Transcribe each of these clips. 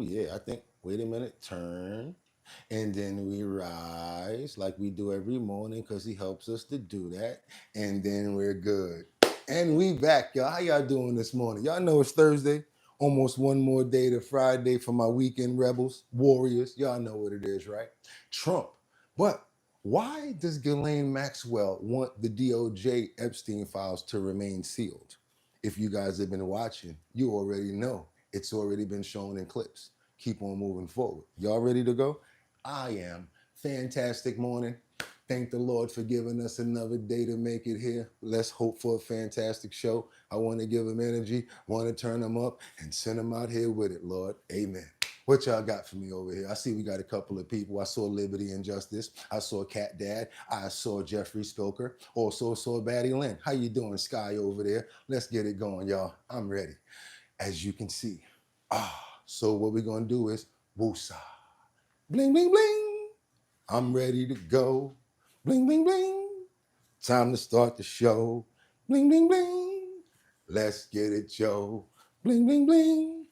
Oh yeah, I think, wait a minute, turn. And then we rise like we do every morning because he helps us to do that. And then we're good. And we back, y'all. How y'all doing this morning? Y'all know it's Thursday. Almost one more day to Friday for my weekend rebels, warriors. Y'all know what it is, right? Trump. But why does Ghislaine Maxwell want the DOJ Epstein files to remain sealed? If you guys have been watching, you already know. It's already been shown in clips. Keep on moving forward. Y'all ready to go? I am. Fantastic morning. Thank the Lord for giving us another day to make it here. Let's hope for a fantastic show. I want to give them energy, want to turn them up, and send them out here with it, Lord. Amen. What y'all got for me over here? I see we got a couple of people. I saw Liberty and Justice. I saw Cat Dad. I saw Jeffrey Spilker. Also saw Batty Lynn. How you doing, Sky, over there? Let's get it going, y'all. I'm ready. As you can see. So what we're going to do is woosah. Bling, bling, bling. I'm ready to go. Bling, bling, bling. Time to start the show. Bling, bling, bling. Let's get it, Joe. Bling, bling, bling.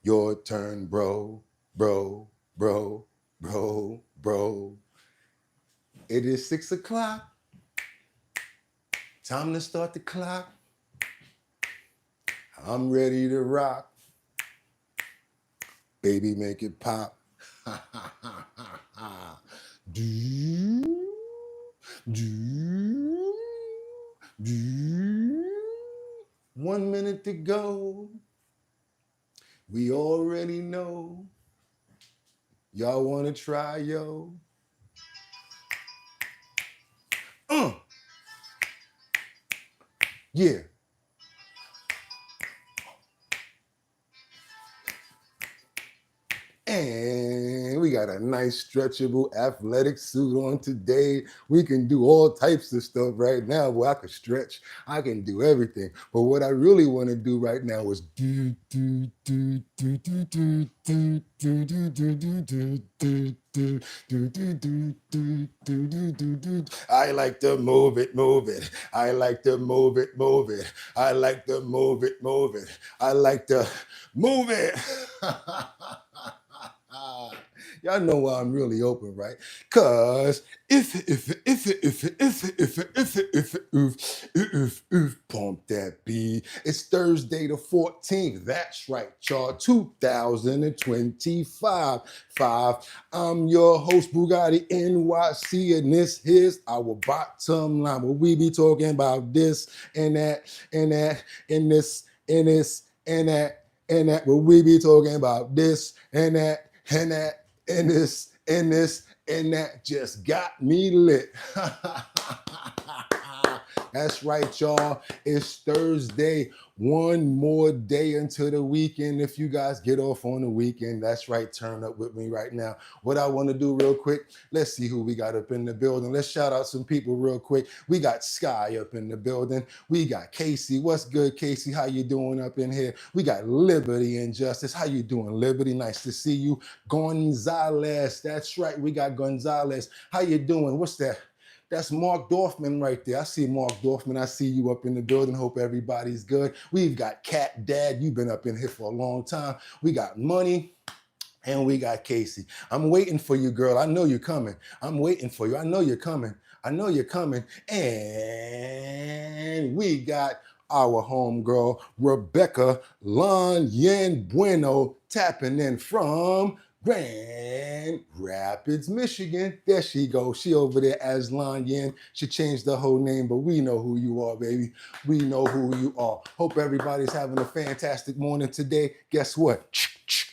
Your turn, bro. Bro, bro, bro, bro. It is 6 o'clock. Time to start the clock. I'm ready to rock. Baby, make it pop. Do, do, do. 1 minute to go. We already know. Y'all want to try, yo? Yeah. And we got a nice stretchable athletic suit on today. We can do all types of stuff right now. Well, I can stretch. I can do everything. But what I really want to do right now is do, do, do, do, do, do, do, do, do, do, do, do, do. Do, do, do, do, do, do, do, do, do. I like to move it, move it. I like to move it, move it. I like to move it, move it. I like to move it. Y'all know why I'm really open, right? Cause if pump that beat. It's Thursday the 14th. That's right, y'all. 2025. I'm your host, Bugatti NYC, and this is our bottom line. Where we be talking about this and that and that and this and this and that and that. Where we be talking about this and that and that. And this, and this, and that just got me lit. That's right, y'all. It's Thursday. One more day into the weekend. If you guys get off on the weekend, that's right. Turn up with me right now. What I want to do real quick, let's see who we got up in the building. Let's shout out some people real quick. We got Sky up in the building. We got Casey. What's good, Casey? How you doing up in here? We got Liberty and Justice. How you doing, Liberty? Nice to see you. Gonzalez. That's right. We got Gonzalez. How you doing? What's that? That's Mark Dorfman right there. I see Mark Dorfman. I see you up in the building. Hope everybody's good. We've got Cat Dad. You've been up in here for a long time. We got Money. And we got Casey. I'm waiting for you, girl. I know you're coming. I'm waiting for you. I know you're coming. I know you're coming. And we got our homegirl, Rebecca Lon Yen Bueno, tapping in from Grand Rapids, Michigan. There she goes. She over there as Lon Yen. She changed the whole name, but we know who you are, baby. We know who you are. Hope everybody's having a fantastic morning today. Guess what?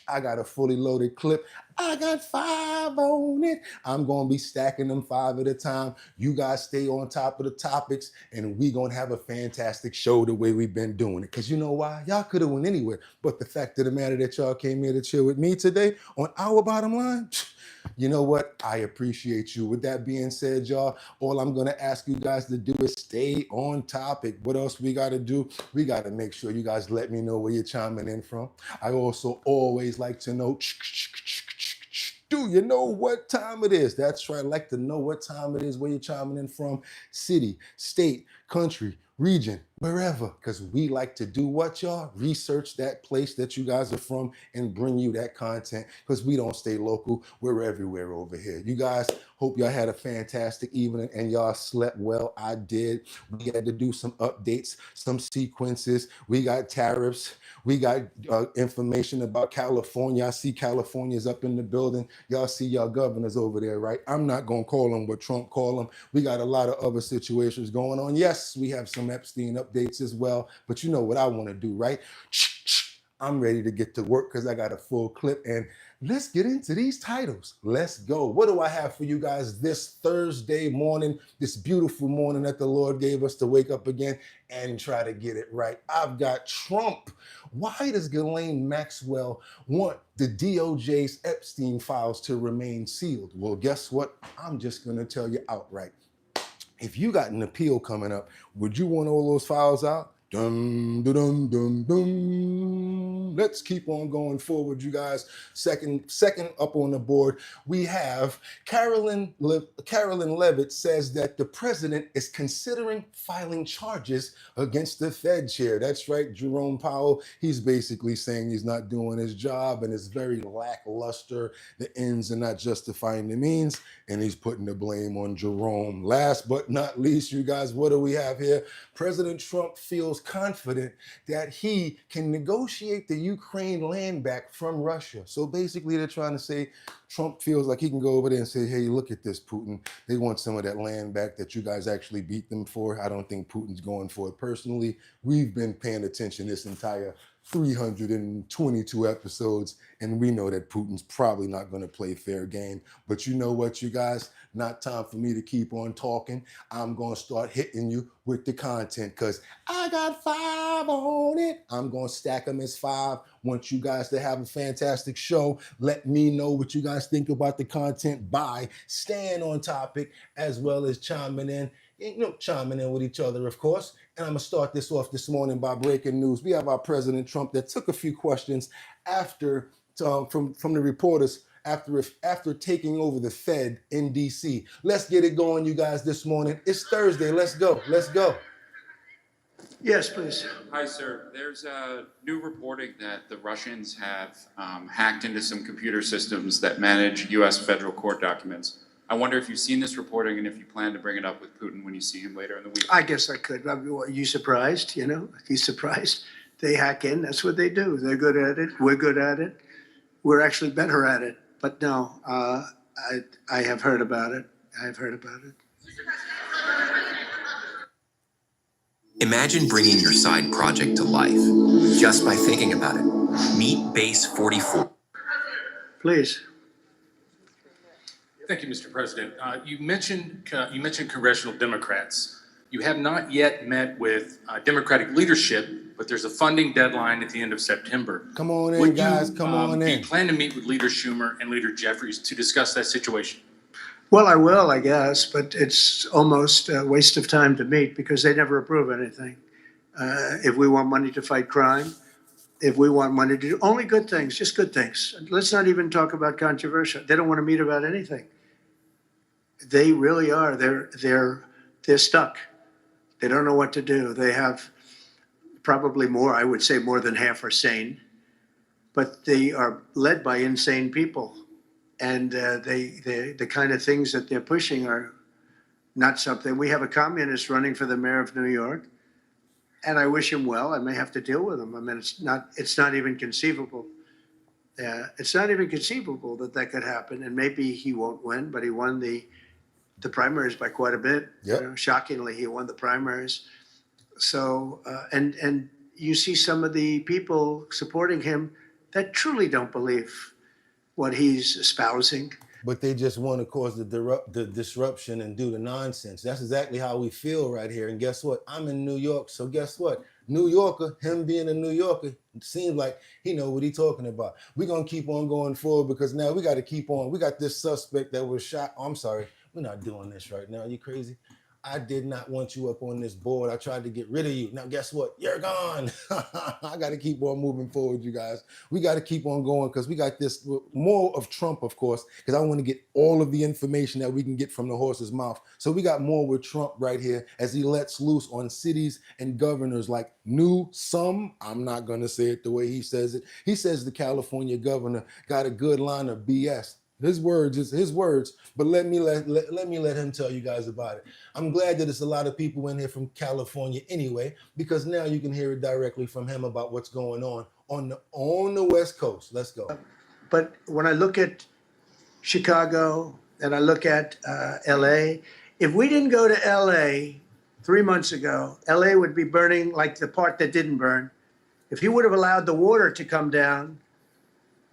I got a fully loaded clip. I got 5 on it. I'm going to be stacking them 5 at a time. You guys stay on top of the topics, and we going to have a fantastic show the way we've been doing it. Because you know why? Y'all could have went anywhere. But the fact of the matter that y'all came here to chill with me today on our bottom line, you know what? I appreciate you. With that being said, y'all, all I'm going to ask you guys to do is stay on topic. What else we got to do? We got to make sure you guys let me know where you're chiming in from. I also always like to know, do you know what time it is? That's right. I like to know what time it is, where you're chiming in from. City, state, country, region, wherever, because we like to do what, y'all? Research that place that you guys are from and bring you that content, because we don't stay local. We're everywhere over here. You guys, hope y'all had a fantastic evening and y'all slept well. I did. We had to do some updates, some sequences. We got tariffs. We got information about California. I see California's up in the building. Y'all see y'all governors over there, right? I'm not going to call them what Trump called them. We got a lot of other situations going on. Yes, we have some Epstein updates as well, but you know what I want to do, right? I'm ready to get to work because I got a full clip, and let's get into these titles. Let's go. What do I have for you guys this Thursday morning, this beautiful morning that the Lord gave us to wake up again and try to get it right? I've got Trump. Why does Ghislaine Maxwell want the DOJ's Epstein files to remain sealed? Well, guess what? I'm just going to tell you outright. If you got an appeal coming up, would you want all those files out? Dum, dum, dum, dum. Let's keep on going forward, you guys. Second up on the board, we have Carolyn Levitt says that the president is considering filing charges against the Fed chair. That's right, Jerome Powell. He's basically saying he's not doing his job and it's very lackluster. The ends are not justifying the means, and he's putting the blame on Jerome. Last but not least, you guys, what do we have here? President Trump feels confident that he can negotiate the Ukraine land back from Russia. So basically they're trying to say Trump feels like he can go over there and say, hey, look at this, Putin. They want some of that land back that you guys actually beat them for. I don't think Putin's going for it personally. We've been paying attention this entire 322 episodes, and we know that Putin's probably not going to play fair game. But you know what, you guys? Not time for me to keep on talking. I'm going to start hitting you with the content because I got 5 on it. I'm going to stack them as 5. Want you guys to have a fantastic show. Let me know what you guys think about the content by staying on topic as well as chiming in with each other, of course. And I'm going to start this off this morning by breaking news. We have our President Trump that took a few questions after from the reporters after taking over the Fed in D.C. Let's get it going, you guys, this morning. It's Thursday. Let's go. Let's go. Yes, please. Hi, sir. There's new reporting that the Russians have hacked into some computer systems that manage U.S. federal court documents. I wonder if you've seen this reporting and if you plan to bring it up with Putin when you see him later in the week. I guess I could. Are you surprised? He's surprised. They hack in. That's what they do. They're good at it. We're good at it. We're actually better at it. But no, I have heard about it. I've heard about it. Imagine bringing your side project to life just by thinking about it. Meet Base 44. Please. Thank you, Mr. President. You mentioned congressional Democrats. You have not yet met with Democratic leadership, but there's a funding deadline at the end of September. Come on in, guys. Come on in. Do you plan to meet with Leader Schumer and Leader Jeffries to discuss that situation? Well, I will, I guess, but it's almost a waste of time to meet because they never approve anything. If we want money to fight crime, if we want money to do only good things, just good things. Let's not even talk about controversial. They don't want to meet about anything. They really are. They're stuck. They don't know what to do. They have probably more, I would say more than half are sane, but they are led by insane people. And the kind of things that they're pushing are not something. We have a communist running for the mayor of New York, and I wish him well. I may have to deal with him. I mean, it's not even conceivable. It's not even conceivable that could happen. And maybe he won't win, but he won the primaries by quite a bit. Yep. Shockingly, he won the primaries. So, and you see some of the people supporting him that truly don't believe what he's espousing. But they just want to cause the disruption and do the nonsense. That's exactly how we feel right here. And guess what? I'm in New York, so guess what? New Yorker, him being a New Yorker, it seems like he know what he's talking about. We're going to keep on going forward because now we got to keep on. We got this suspect that was shot. Oh, I'm sorry. We're not doing this right now. Are you crazy? I did not want you up on this board. I tried to get rid of you. Now, guess what? You're gone. I got to keep on moving forward, you guys. We got to keep on going because we got this more of Trump, of course, because I want to get all of the information that we can get from the horse's mouth. So we got more with Trump right here as he lets loose on cities and governors like Newsom. I'm not going to say it the way he says it. He says the California governor got a good line of BS. His words is his words, but let me let him tell you guys about it. I'm glad that it's a lot of people in here from California anyway, because now you can hear it directly from him about what's going on the West Coast. Let's go. But when I look at Chicago and I look at LA, if we didn't go to LA 3 months ago, LA would be burning like the part that didn't burn. If he would have allowed the water to come down,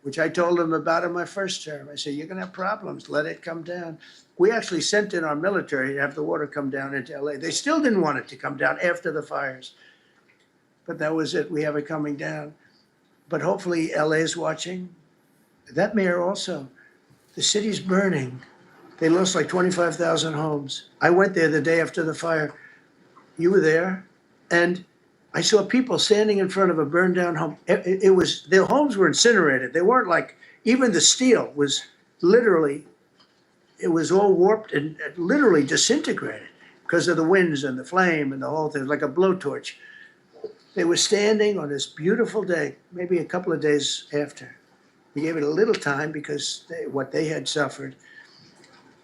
which I told him about in my first term. I said, you're going to have problems. Let it come down. We actually sent in our military to have the water come down into LA. They still didn't want it to come down after the fires. But that was it. We have it coming down. But hopefully LA is watching. That mayor also. The city's burning. They lost like 25,000 homes. I went there the day after the fire. You were there. And I saw people standing in front of a burned down home. It was, their homes were incinerated. They weren't like, even the steel was literally, it was all warped and literally disintegrated because of the winds and the flame and the whole thing, like a blowtorch. They were standing on this beautiful day, maybe a couple of days after. We gave it a little time because what they had suffered,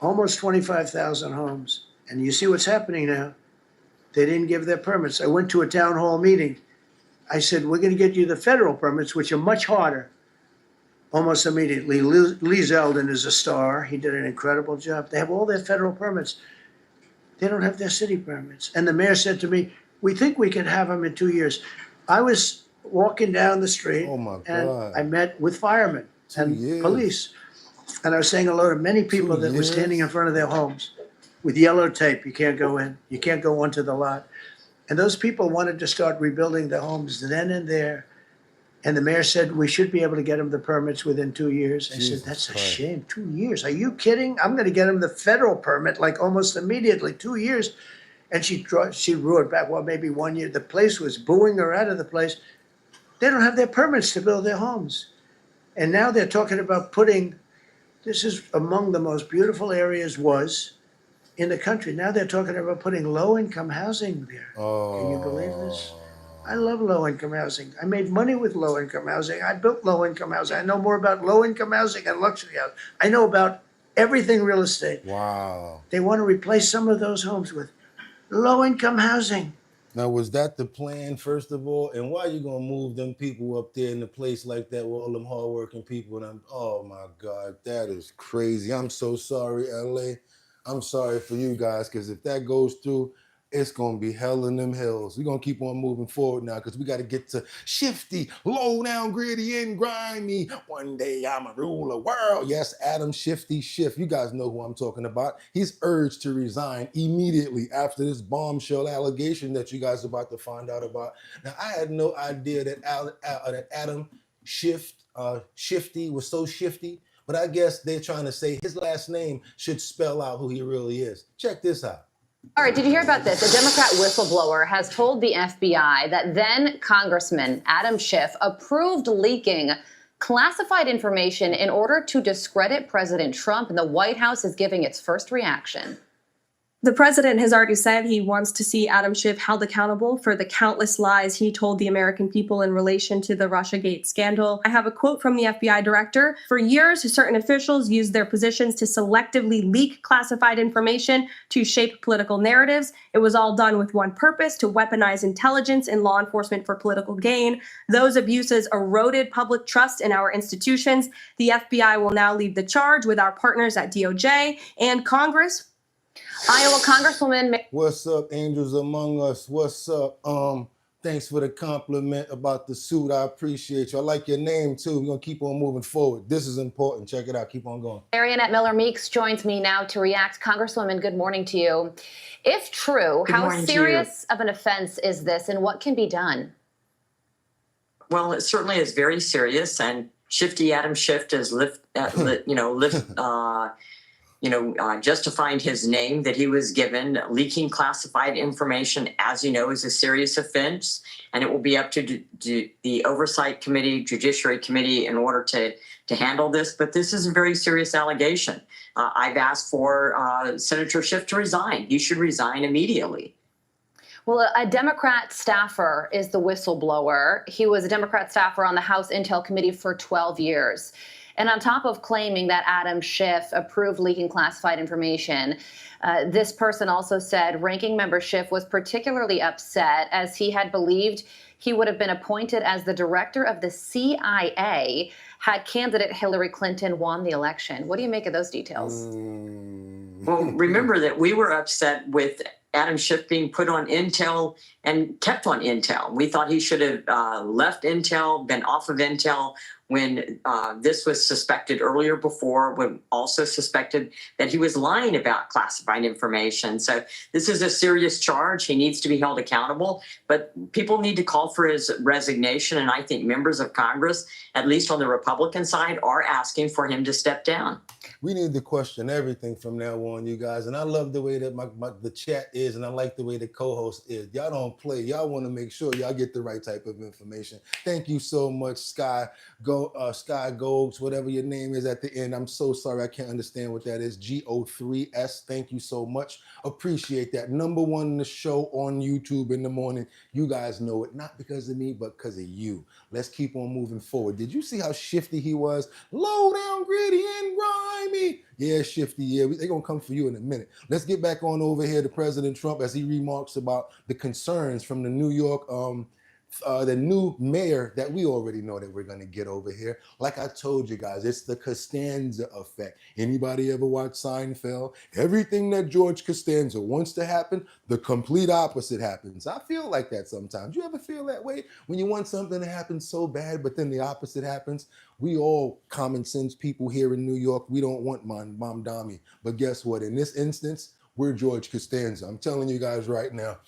almost 25,000 homes. And you see what's happening now. They didn't give their permits. I went to a town hall meeting. I said, we're going to get you the federal permits, which are much harder. Almost immediately, Lee Zeldin is a star. He did an incredible job. They have all their federal permits. They don't have their city permits. And the mayor said to me, we think we can have them in 2 years. I was walking down the street, Oh my and God. I met with firemen and police. And I was saying hello to many people that were standing in front of their homes with yellow tape. You can't go in. You can't go onto the lot. And those people wanted to start rebuilding their homes then and there. And the mayor said, we should be able to get them the permits within 2 years. I said, that's a shame. 2 years. Are you kidding? I'm going to get them the federal permit like almost immediately, 2 years. And she roared back, well, maybe 1 year. The place was booing her out of the place. They don't have their permits to build their homes. And now they're talking about putting, this is among the most beautiful areas in the country. Now they're talking about putting low-income housing there. Can you believe this? I love low-income housing. I made money with low-income housing. I built low-income housing. I know more about low-income housing and luxury housing. I know about everything real estate. Wow. They want to replace some of those homes with low-income housing. Now, was that the plan, first of all? And why are you going to move them people up there in a place like that with all them hardworking people? And oh my God, that is crazy. I'm so sorry, LA. I'm sorry for you guys, because if that goes through, it's going to be hell in them hills. We're going to keep on moving forward now because we got to get to shifty, low down, gritty, and grimy. One day I'm a rule the world. Yes, Adam Shifty Schiff. You guys know who I'm talking about. He's urged to resign immediately after this bombshell allegation that you guys are about to find out about. Now, I had no idea that Adam Shifty was so shifty. But I guess they're trying to say his last name should spell out who he really is. Check this out. All right, did you hear about this? A Democrat whistleblower has told the FBI that then Congressman Adam Schiff approved leaking classified information in order to discredit President Trump, and the White House is giving its first reaction. The president has already said he wants to see Adam Schiff held accountable for the countless lies he told the American people in relation to the Russiagate scandal. I have a quote from the FBI director. For years, certain officials used their positions to selectively leak classified information to shape political narratives. It was all done with one purpose, to weaponize intelligence and law enforcement for political gain. Those abuses eroded public trust in our institutions. The FBI will now lead the charge with our partners at DOJ and Congress. Iowa Congresswoman. What's up, angels among us? What's up? Thanks for the compliment about the suit. I appreciate you. I like your name too. We're gonna keep on moving forward. This is important. Check it out. Keep on going. Marionette Miller-Meeks joins me now to react. Congresswoman, good morning to you. If true, how serious of an offense is this, and what can be done? Well, it certainly is very serious, and Shifty Adam Schiff has justifying his name that he was given. Leaking classified information, as you know, is a serious offense, and it will be up to the Oversight Committee, Judiciary Committee, in order to handle this. But this is a very serious allegation. I've asked for Senator Schiff to resign. He should resign immediately. Well, a Democrat staffer is the whistleblower. He was a Democrat staffer on the House Intel Committee for 12 years. And on top of claiming that Adam Schiff approved leaking classified information, this person also said Ranking Member Schiff was particularly upset as he had believed he would have been appointed as the director of the CIA had candidate Hillary Clinton won the election. What do you make of those details? Well, remember that we were upset with Adam Schiff being put on Intel and kept on Intel. We thought he should have left Intel, been off of Intel when this was suspected earlier before, when also suspected that he was lying about classified information. So this is a serious charge. He needs to be held accountable, but people need to call for his resignation. And I think members of Congress, at least on the Republican side, are asking for him to step down. We need to question everything from now on, you guys. And I love the way that the chat is, and I like the way the co-host is. Y'all don't play. Y'all want to make sure y'all get the right type of information. Thank you so much, Sky Gogs, whatever your name is at the end. I'm so sorry, I can't understand what that is. GO3S. Thank you so much. Appreciate that. Number one in the show on YouTube in the morning. You guys know it, not because of me, but because of you. Let's keep on moving forward. Did you see how shifty he was? Low down, gritty, and grimy. Yeah, Shifty, yeah, they're going to come for you in a minute. Let's get back on over here to President Trump as he remarks about the concerns from the New York, the new mayor that we already know that we're going to get over here. Like I told you guys, it's the Costanza effect. Anybody ever watch Seinfeld? Everything that George Costanza wants to happen, the complete opposite happens. I feel like that sometimes. You ever feel that way? When you want something to happen so bad, but then the opposite happens? We all common sense people here in New York, we don't want Mom Dami. But guess what? In this instance, we're George Costanza. I'm telling you guys right now.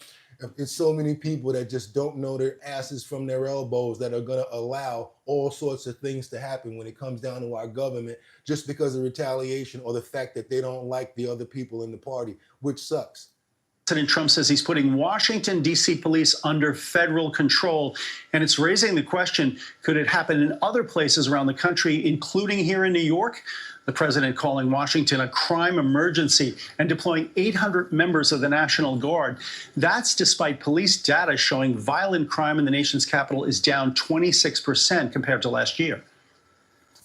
It's so many people that just don't know their asses from their elbows that are going to allow all sorts of things to happen when it comes down to our government just because of retaliation or the fact that they don't like the other people in the party, which sucks. President Trump says he's putting Washington, D.C. police under federal control, and it's raising the question, could it happen in other places around the country, including here in New York? The president calling Washington a crime emergency and deploying 800 members of the National Guard. That's despite police data showing violent crime in the nation's capital is down 26% compared to last year.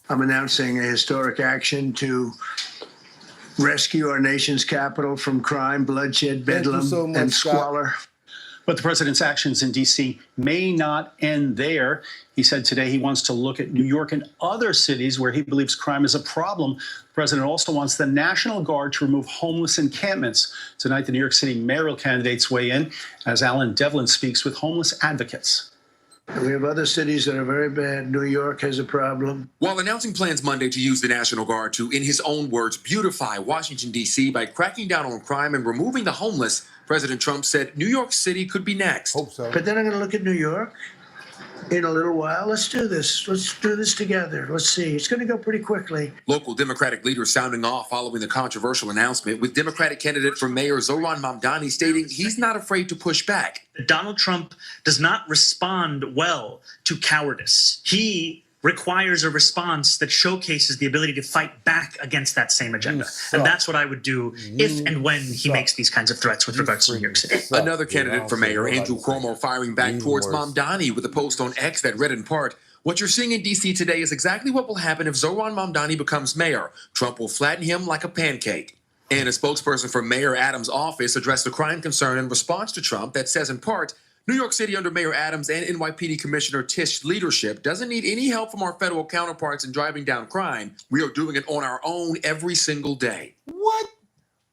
I'm announcing a historic action to rescue our nation's capital from crime, bloodshed, bedlam, so much, and squalor. But the president's actions in D.C. may not end there. He said today he wants to look at New York and other cities where he believes crime is a problem. The president also wants the National Guard to remove homeless encampments. Tonight, the New York City mayoral candidates weigh in as Alan Devlin speaks with homeless advocates. We have other cities that are very bad. New York has a problem. While announcing plans Monday to use the National Guard to, in his own words, beautify Washington, D.C. by cracking down on crime and removing the homeless, President Trump said New York City could be next. Hope so. But then I'm going to look at New York in a little while. Let's do this. Let's do this together. Let's see. It's going to go pretty quickly. Local Democratic leaders sounding off following the controversial announcement, with Democratic candidate for mayor Zohran Mamdani stating he's not afraid to push back. Donald Trump does not respond well to cowardice. He requires a response that showcases the ability to fight back against that same agenda. And that's what I would do if and when he makes these kinds of threats with regards to New York City. Another candidate for mayor, Andrew Cuomo, firing back towards Mamdani with a post on X that read in part, "What you're seeing in D.C. today is exactly what will happen if Zohran Mamdani becomes mayor. Trump will flatten him like a pancake." And a spokesperson for Mayor Adams' office addressed a crime concern in response to Trump that says, in part, New York City under Mayor Adams and NYPD Commissioner Tisch's leadership doesn't need any help from our federal counterparts in driving down crime. We are doing it on our own every single day. What?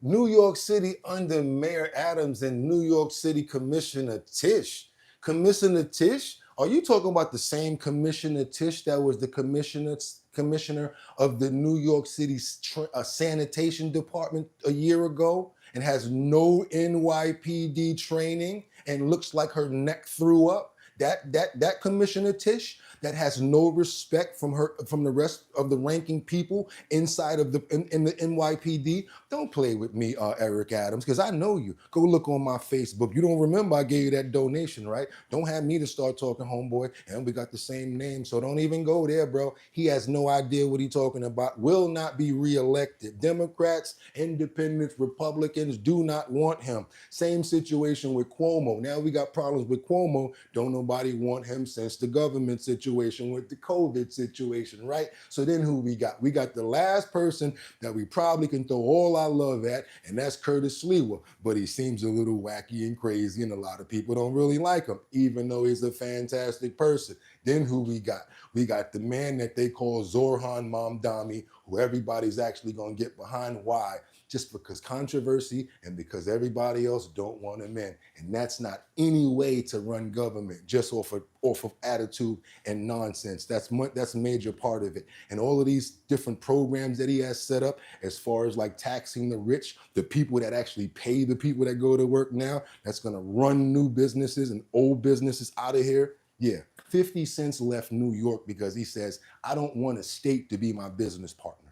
New York City under Mayor Adams and New York City Commissioner Tisch. Commissioner Tisch? Are you talking about the same Commissioner Tisch that was the commissioner of the New York City sanitation department a year ago and has no NYPD training and looks like her neck threw up? That Commissioner Tisch? that has no respect from the rest of the ranking people inside of in the NYPD. Don't play with me, Eric Adams, because I know you. Go look on my Facebook. You don't remember I gave you that donation, right? Don't have me to start talking, homeboy, and we got the same name, so don't even go there, bro. He has no idea what he's talking about. Will not be reelected. Democrats, independents, Republicans do not want him. Same situation with Cuomo. Now we got problems with Cuomo. Don't nobody want him since the government situation with the COVID situation, right? So then who we got? We got the last person that we probably can throw all our love at, and that's Curtis Sliwa. But he seems a little wacky and crazy, and a lot of people don't really like him, even though he's a fantastic person. Then who we got? We got the man that they call Zorhan Mamdani, who everybody's actually going to get behind. Why? Just because controversy and because everybody else don't want him in. And that's not any way to run government, just off of attitude and nonsense. That's a major part of it. And all of these different programs that he has set up, as far as like taxing the rich, the people that actually pay the people that go to work now, that's going to run new businesses and old businesses out of here. Yeah, 50 Cent left New York because he says, I don't want a state to be my business partner.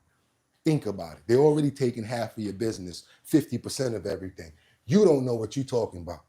Think about it. They're already taking half of your business, 50% of everything. You don't know what you're talking about.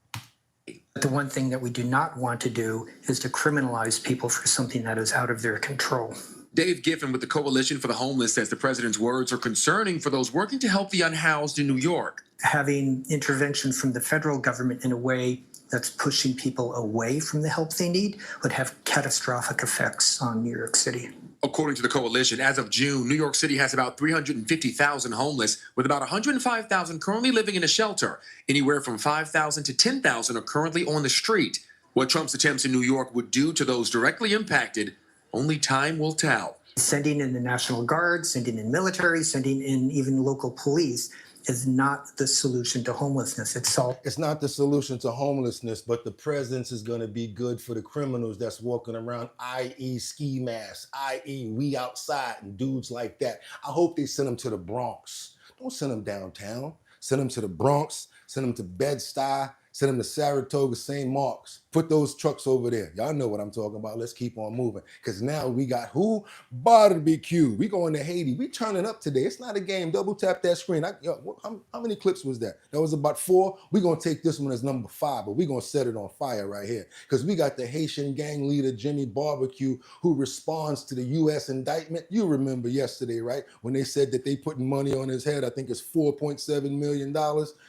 The one thing that we do not want to do is to criminalize people for something that is out of their control. Dave Giffen with the Coalition for the Homeless says the president's words are concerning for those working to help the unhoused in New York. Having intervention from the federal government in a way that's pushing people away from the help they need would have catastrophic effects on New York City. According to the coalition, as of June, New York City has about 350,000 homeless, with about 105,000 currently living in a shelter. Anywhere from 5,000 to 10,000 are currently on the street. What Trump's attempts in New York would do to those directly impacted, only time will tell. Sending in the National Guard, sending in military, sending in even local police is not the solution to homelessness. It's not the solution to homelessness, but the presence is going to be good for the criminals that's walking around, i.e. ski masks, i.e. we outside and dudes like that. I hope they send them to the Bronx. Don't send them downtown. Send them to the Bronx, send them to Bed-Stuy, send them to Saratoga, St. Mark's. Put those trucks over there. Y'all know what I'm talking about. Let's keep on moving. Because now we got who? Barbecue. We going to Haiti. We turning up today. It's not a game. Double tap that screen. How many clips was that? That was about 4. We're going to take this one as number 5, but we're going to set it on fire right here. Because we got the Haitian gang leader, Jimmy Barbecue, who responds to the U.S. indictment. You remember yesterday, right? When they said that they putting money on his head. I think it's $4.7 million.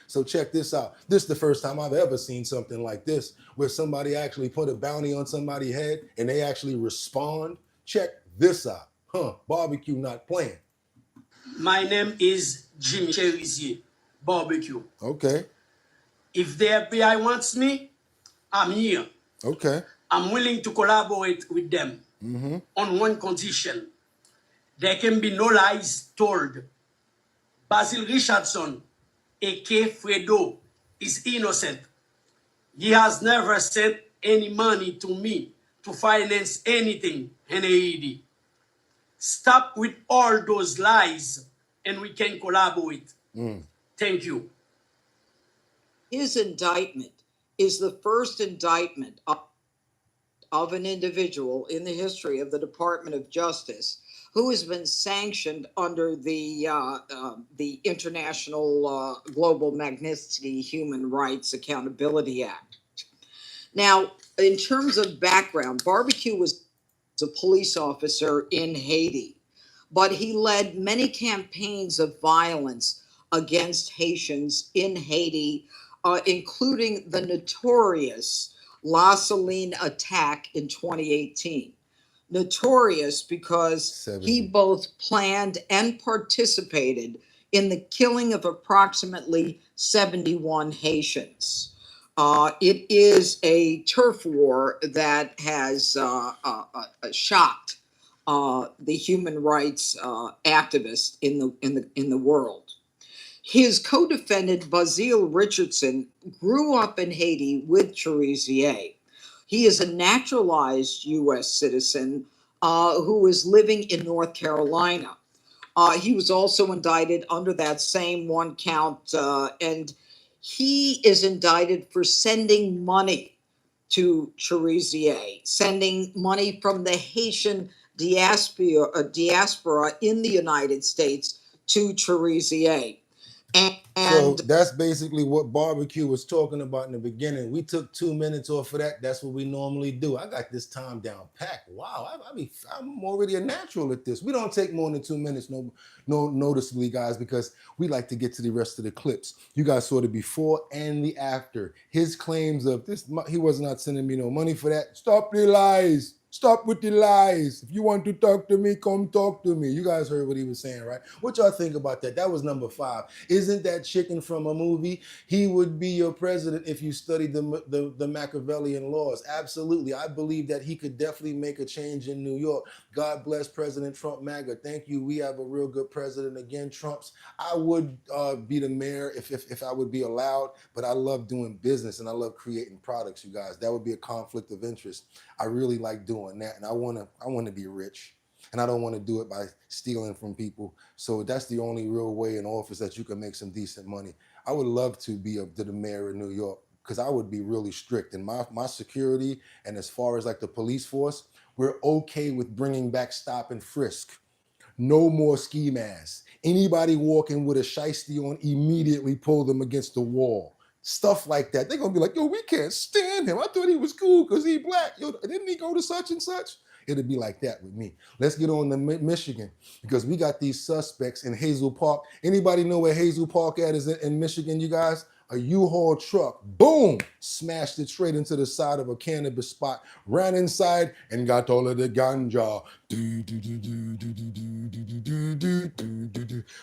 So check this out. This is the first time I've ever seen something like this, where somebody actually put a bounty on somebody's head and they actually respond. Check this out. Barbecue not playing. My name is Jim Cherizier, Barbecue. Okay. If the FBI wants me, I'm here. Okay. I'm willing to collaborate with them on one condition. There can be no lies told. Basil Richardson, a.k.a. Fredo, is innocent. He has never sent any money to me to finance anything in Haiti. Stop with all those lies and we can collaborate. Thank you. His indictment is the first indictment of an individual in the history of the Department of Justice who has been sanctioned under the International Global Magnitsky Human Rights Accountability Act. Now, in terms of background, Barbecue was a police officer in Haiti, but he led many campaigns of violence against Haitians in Haiti, including the notorious La Saline attack in 2018. Notorious because he both planned and participated in the killing of approximately 71 Haitians. It is a turf war that has shocked the human rights activists in the world. His co-defendant Basil Richardson grew up in Haiti with Cherizier. He is a naturalized U.S. citizen who is living in North Carolina. He was also indicted under that same one count, and he is indicted for sending money to Cherizier, sending money from the Haitian diaspora in the United States to Cherizier. So And that's basically what barbecue was talking about in the beginning. We took 2 minutes off of that. That's what we normally do. I got this time down packed. Wow, I'm already a natural at this. We don't take more than 2 minutes, no noticeably, guys, because we like to get to the rest of the clips. You guys saw the before and the after. His claims of this, he was not sending me no money for that. Stop the lies. Stop with the lies. If you want to talk to me, come talk to me. You guys heard what he was saying, right? What y'all think about that? That was number 5. Isn't that chicken from a movie? He would be your president if you studied the Machiavellian laws. Absolutely. I believe that he could definitely make a change in New York. God bless President Trump, MAGA. Thank you. We have a real good president again. Trump's. I would be the mayor if I would be allowed, but I love doing business and I love creating products, you guys. That would be a conflict of interest. I really like doing that, and I want to be rich, and I don't want to do it by stealing from people. So that's the only real way in office that you can make some decent money. I would love to be the mayor of New York, because I would be really strict in my security, and as far as like the police force, we're okay with bringing back stop and frisk. No more ski masks. Anybody walking with a shiesty on, immediately pull them against the wall. Stuff like that. They're going to be like, yo, we can't stand him. I thought he was cool because he black. Yo, didn't he go to such and such? It'd be like that with me. Let's get on to Michigan, because we got these suspects in Hazel Park. Anybody know where Hazel Park is in Michigan, you guys? A U-Haul truck, boom, smashed it straight into the side of a cannabis spot, ran inside and got all of the ganja.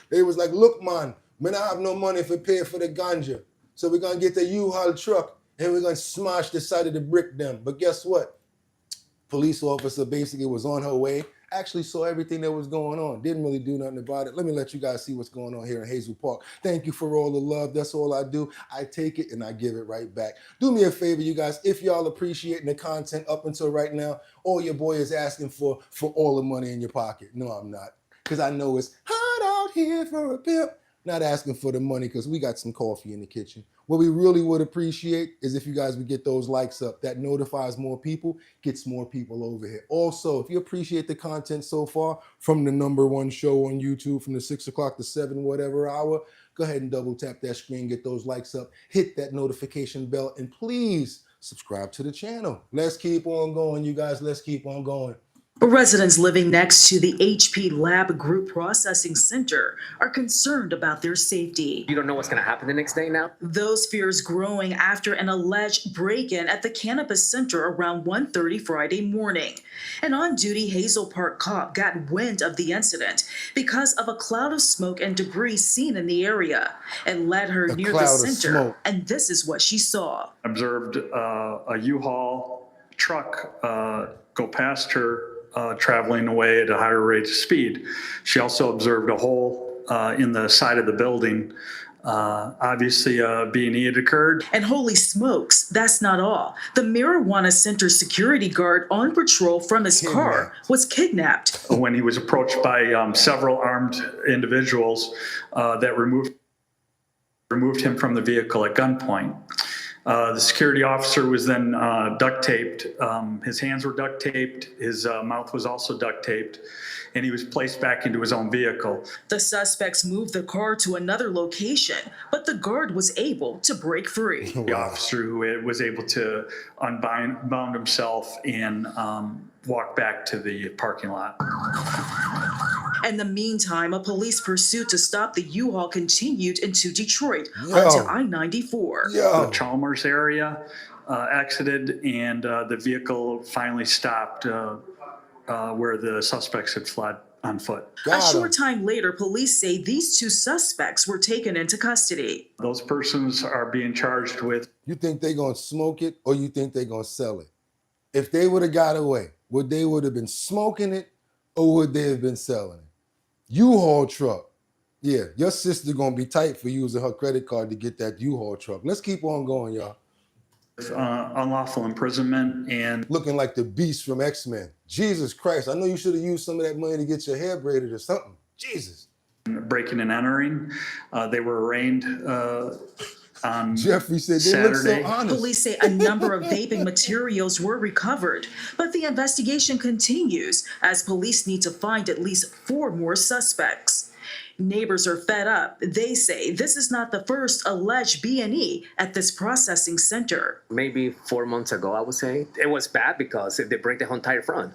They was like, look, man, I have no money for pay for the ganja. So we're going to get the U-Haul truck and we're going to smash the side of the brick them. But guess what? Police officer basically was on her way, actually saw everything that was going on, didn't really do nothing about it. Let me let you guys see what's going on here in Hazel Park. Thank you for all the love. That's all I do. I take it and I give it right back. Do me a favor, you guys, if y'all appreciating the content up until right now, all your boy is asking for all the money in your pocket. No, I'm not, because I know it's hot out here for a pimp. Not asking for the money, because we got some coffee in the kitchen. What we really would appreciate is if you guys would get those likes up. That notifies more people, gets more people over here. Also, if you appreciate the content so far from the #1 show on YouTube from the 6 o'clock to 7 whatever hour, go ahead and double tap that screen, get those likes up, hit that notification bell, and please subscribe to the channel. Let's keep on going, you guys. Let's keep on going. Residents living next to the HP Lab Group Processing Center are concerned about their safety. You don't know what's going to happen the next day now? Those fears growing after an alleged break-in at the Cannabis Center around 1:30 Friday morning. An on-duty Hazel Park cop got wind of the incident because of a cloud of smoke and debris seen in the area, and led her near the center, and this is what she saw. Observed a U-Haul truck go past her, traveling away at a higher rate of speed. She also observed a hole in the side of the building. Obviously, a B&E had occurred. And holy smokes, that's not all. The Marijuana Center security guard on patrol from his car was kidnapped. When he was approached by several armed individuals that removed him from the vehicle at gunpoint. The security officer was then duct taped. His hands were duct taped. His mouth was also duct taped, and he was placed back into his own vehicle. The suspects moved the car to another location, but the guard was able to break free. The officer who was able to unbound himself and walk back to the parking lot. In the meantime, a police pursuit to stop the U-Haul continued into Detroit onto I-94. The Chalmers area exited, and the vehicle finally stopped where the suspects had fled on foot. A short time later, police say these 2 suspects were taken into custody. Those persons are being charged with. You think they're going to smoke it, or you think they're going to sell it? If they would have got away, would they would have been smoking it, or would they have been selling it? U-Haul truck. Yeah, your sister gonna be tight for using her credit card to get that U-Haul truck. Let's keep on going, y'all. Unlawful imprisonment and looking like the Beast from X-Men. Jesus Christ, I know you should have used some of that money to get your hair braided or something. Jesus. Breaking and entering. They were arraigned Jeffrey said they look so Saturday. honest. Police say a number of vaping materials were recovered, but the investigation continues as police need to find at least 4 more suspects. Neighbors are fed up. They say this is not the first alleged B&E at this processing center. Maybe 4 months ago, I would say. It was bad because they break the entire front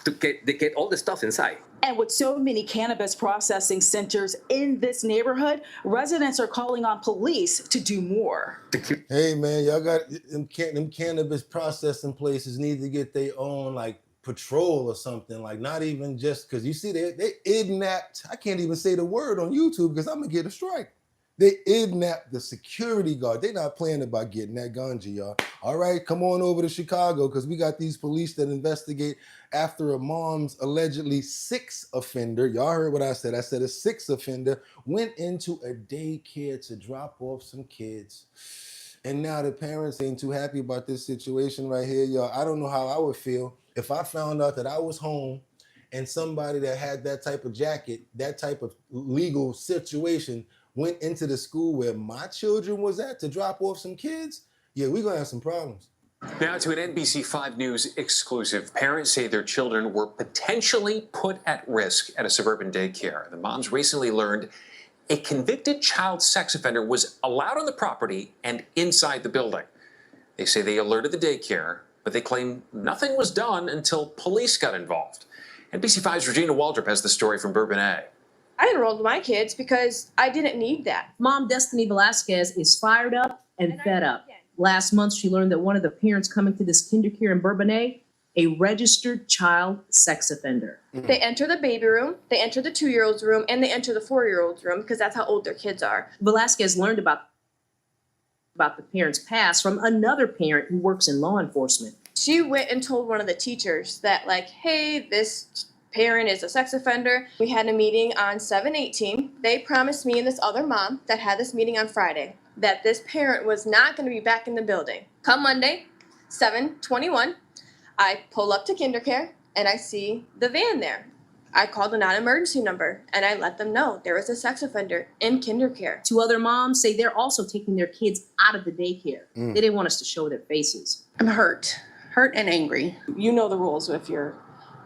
they get all the stuff inside. And with so many cannabis processing centers in this neighborhood, residents are calling on police to do more. Hey man, y'all got them cannabis processing places need to get their own like patrol or something. Like not even just because you see they kidnapped. I can't even say the word on YouTube because I'm gonna get a strike. They kidnapped the security guard. They're not playing about getting that ganja, y'all. All right, come on over to Chicago because we got these police that investigate after a mom's allegedly 6th offender. Y'all heard what I said. I said a 6th offender went into a daycare to drop off some kids. And now the parents ain't too happy about this situation right here, y'all. I don't know how I would feel if I found out that I was home and somebody that had that type of jacket, that type of legal situation went into the school where my children was at to drop off some kids. Yeah, we're gonna have some problems. Now to an NBC 5 News exclusive. Parents say their children were potentially put at risk at a suburban daycare. The moms recently learned a convicted child sex offender was allowed on the property and inside the building. They say they alerted the daycare, but they claim nothing was done until police got involved. NBC 5's Regina Waldrop has the story from Bourbonnais. I enrolled my kids because I didn't need that. Mom Destiny Velasquez is fired up and fed up. Last month, she learned that one of the parents coming to this kindercare in Bourbonnais, a registered child sex offender. They enter the baby room, they enter the 2-year-old's room, and they enter the 4-year-old's room because that's how old their kids are. Velasquez learned about the parent's past from another parent who works in law enforcement. She went and told one of the teachers that like, hey, this parent is a sex offender. We had a meeting on 7/18. They promised me and this other mom that had this meeting on Friday that this parent was not going to be back in the building. Come Monday, 7/21, I pull up to KinderCare and I see the van there. I called a non-emergency number and I let them know there was a sex offender in KinderCare. 2 other moms say they're also taking their kids out of the daycare. They didn't want us to show their faces. I'm hurt and angry. You know the rules if you're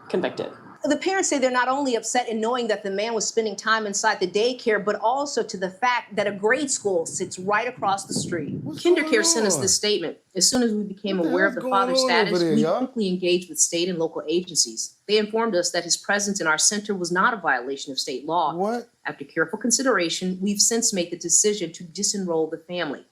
convicted. The parents say they're not only upset in knowing that the man was spending time inside the daycare, but also to the fact that a grade school sits right across the street. KinderCare sent us this statement. As soon as we became aware of the father's status, we quickly engaged with state and local agencies. They informed us that his presence in our center was not a violation of state law. What? After careful consideration, we've since made the decision to disenroll the family.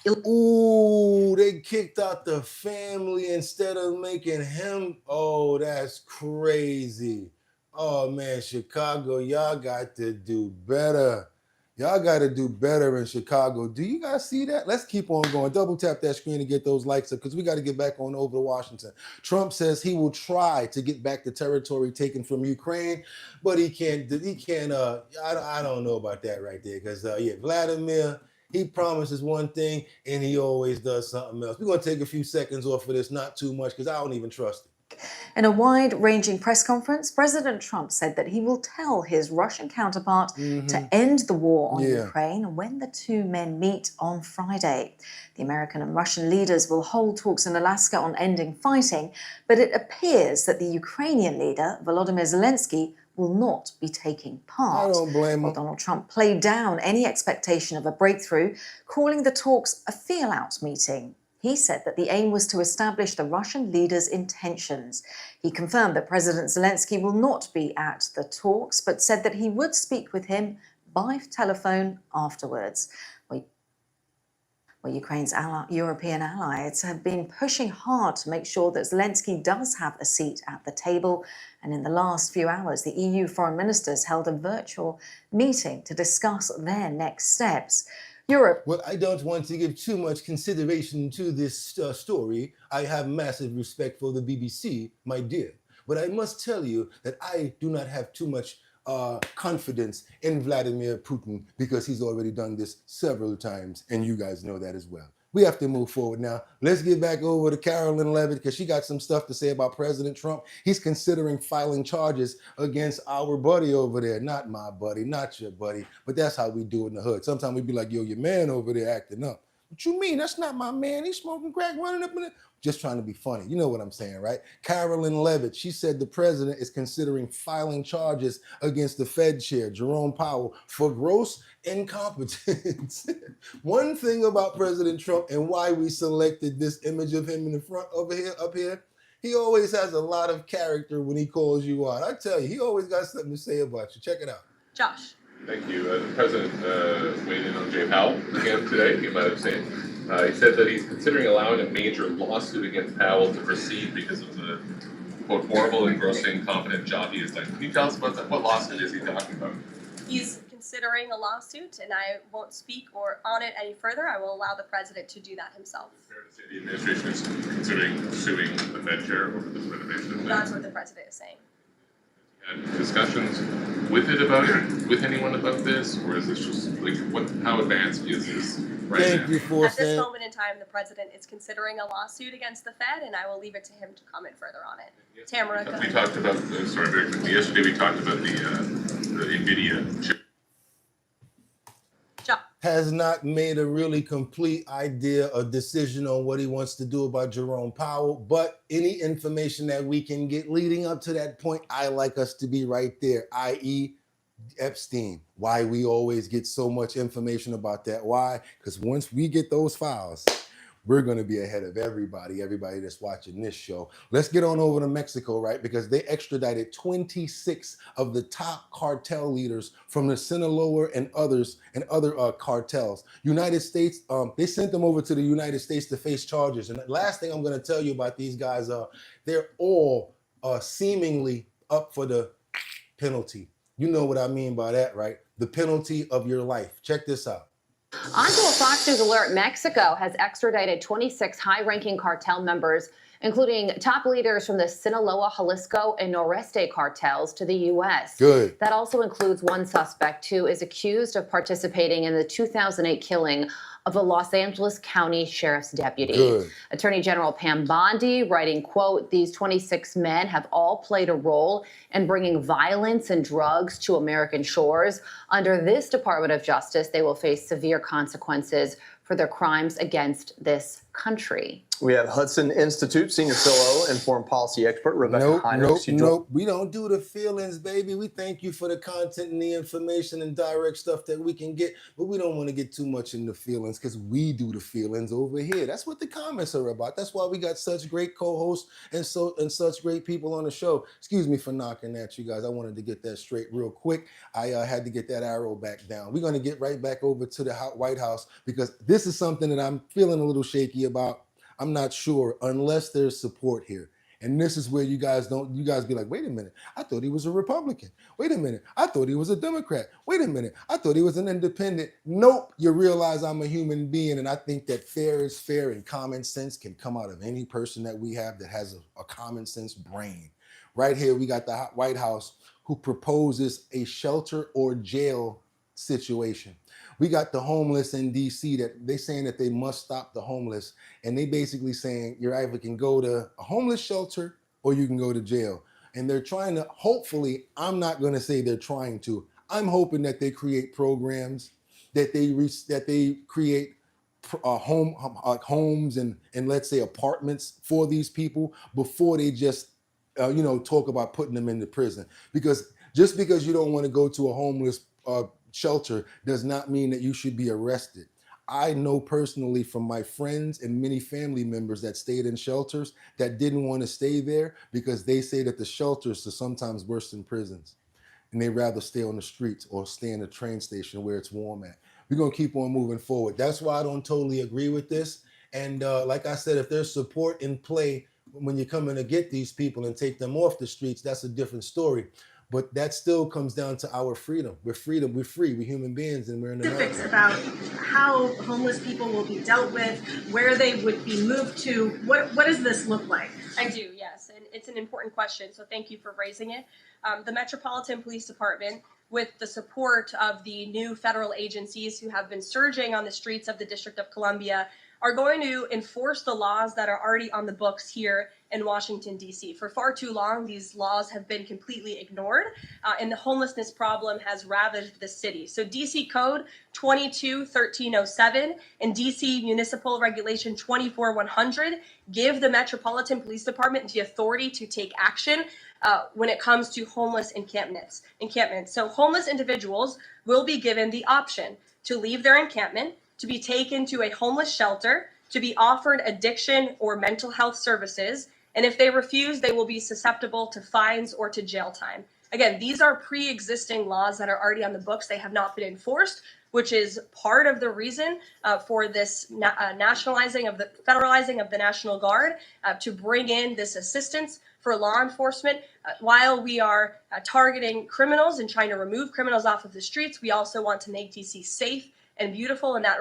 Ooh, they kicked out the family instead of making him. Oh, that's crazy. Oh man, Chicago, y'all got to do better. Y'all got to do better in Chicago. Do you guys see that? Let's keep on going. Double tap that screen and get those likes up because we got to get back on over to Washington. Trump says he will try to get back the territory taken from Ukraine, but he can't. I don't know about that right there because Vladimir. He promises one thing and he always does something else. We're going to take a few seconds off of this, not too much, because I don't even trust it. In a wide-ranging press conference, President Trump said that he will tell his Russian counterpart to end the war on Ukraine when the two men meet on Friday. The American and Russian leaders will hold talks in Alaska on ending fighting, but it appears that the Ukrainian leader, Volodymyr Zelensky, will not be taking part. I don't blame him. Well, Donald Trump played down any expectation of a breakthrough, calling the talks a feel-out meeting. He said that the aim was to establish the Russian leader's intentions. He confirmed that President Zelensky will not be at the talks, but said that he would speak with him by telephone afterwards. Well, Ukraine's European allies have been pushing hard to make sure that Zelensky does have a seat at the table. And in the last few hours, the EU foreign ministers held a virtual meeting to discuss their next steps. Europe. Well, I don't want to give too much consideration to this story. I have massive respect for the BBC, my dear. But I must tell you that I do not have too much confidence in Vladimir Putin because he's already done this several times, and you guys know that as well. We have to move forward now. Let's get back over to Carolyn Levitt because she got some stuff to say about President Trump. He's considering filing charges against our buddy over there. Not my buddy, not your buddy, but that's how we do it in the hood. Sometimes we be like, yo, your man over there acting up. What you mean? That's not my man. He's smoking crack, running up in it. Just trying to be funny. You know what I'm saying, right? Carolyn Levitt, she said the president is considering filing charges against the Fed chair, Jerome Powell, for gross incompetence. One thing about President Trump and why we selected this image of him in the front over here, up here, he always has a lot of character when he calls you out. I tell you, he always got something to say about you. Check it out. Josh. Thank you. The president weighed in on Jay Powell again today. You might have seen. He said that he's considering allowing a major lawsuit against Powell to proceed because of the, quote, horrible and grossly incompetent job he has done. Can you tell us about that? What lawsuit is he talking about? He's considering a lawsuit, and I won't speak on it any further. I will allow the president to do that himself. Fair to say the administration is considering suing the Fed chair over this renovation. That's what the president is saying. Had discussions with anyone about this, or is this just like how advanced is this right now? Thank you for At this saying. moment in time, the president is considering a lawsuit against the Fed, and I will leave it to him to comment further on it. Tamara, go We ahead. talked about, sorry, very quickly, yesterday we talked about the NVIDIA chip. Has not made a really complete idea or decision on what he wants to do about Jerome Powell, but any information that we can get leading up to that point, I like us to be right there, i.e. Epstein. Why we always get so much information about that. Why? Because once we get those files, we're going to be ahead of everybody that's watching this show. Let's get on over to Mexico, right? Because they extradited 26 of the top cartel leaders from the Sinaloa and other cartels. United States, they sent them over to the United States to face charges. And the last thing I'm going to tell you about these guys, they're all seemingly up for the penalty. You know what I mean by that, right? The penalty of your life. Check this out. On to a Fox News alert. Mexico has extradited 26 high-ranking cartel members, including top leaders from the Sinaloa, Jalisco, and Noreste cartels to the U.S. Good. That also includes one suspect who is accused of participating in the 2008 killing of a Los Angeles County Sheriff's deputy. Good. Attorney General Pam Bondi writing, quote, "These 26 men have all played a role in bringing violence and drugs to American shores. Under this Department of Justice, they will face severe consequences for their crimes against this country." We have Hudson Institute Senior Fellow and Foreign Policy Expert Rebecca Hines. Nope. We don't do the feelings, baby. We thank you for the content and the information and direct stuff that we can get, but we don't want to get too much in the feelings because we do the feelings over here. That's what the comments are about. That's why we got such great co-hosts and such great people on the show. Excuse me for knocking at you guys. I wanted to get that straight real quick. I had to get that arrow back down. We're going to get right back over to the White House because this is something that I'm feeling a little shaky about. I'm not sure unless there's support here. And this is where you guys be like, wait a minute, I thought he was a Republican. Wait a minute, I thought he was a Democrat. Wait a minute, I thought he was an independent. Nope, you realize I'm a human being, and I think that fair is fair and common sense can come out of any person that we have that has a common sense brain. Right here, we got the White House who proposes a shelter or jail situation. We got the homeless in DC that they saying that they must stop the homeless. And they basically saying you either can go to a homeless shelter or you can go to jail. And they're trying to, hopefully, I'm not going to say they're trying to. I'm hoping that they create programs, that they create homes and let's say apartments for these people before they just, talk about putting them into prison. Because just because you don't want to go to a homeless shelter does not mean that you should be arrested. I know personally from my friends and many family members that stayed in shelters that didn't want to stay there because they say that the shelters are sometimes worse than prisons. And they'd rather stay on the streets or stay in the train station where it's warm at. We're going to keep on moving forward. That's why I don't totally agree with this. And like I said, if there's support in play when you're coming to get these people and take them off the streets, that's a different story. But that still comes down to our freedom. We're free, we're human beings, and we're in America. Specifics about how homeless people will be dealt with, where they would be moved to. What does this look like? I do, yes, and it's an important question, so thank you for raising it. The Metropolitan Police Department, with the support of the new federal agencies who have been surging on the streets of the District of Columbia, are going to enforce the laws that are already on the books here in Washington, D.C. For far too long, these laws have been completely ignored, and the homelessness problem has ravaged the city. So D.C. Code 22-1307 and D.C. Municipal Regulation 24-100 give the Metropolitan Police Department the authority to take action when it comes to homeless encampments. So homeless individuals will be given the option to leave their encampment, to be taken to a homeless shelter, to be offered addiction or mental health services, and if they refuse, they will be susceptible to fines or to jail time. Again, these are pre-existing laws that are already on the books. They have not been enforced, which is part of the reason for this federalizing of the National Guard to bring in this assistance for law enforcement. While we are targeting criminals and trying to remove criminals off of the streets, we also want to make DC safe and beautiful, and that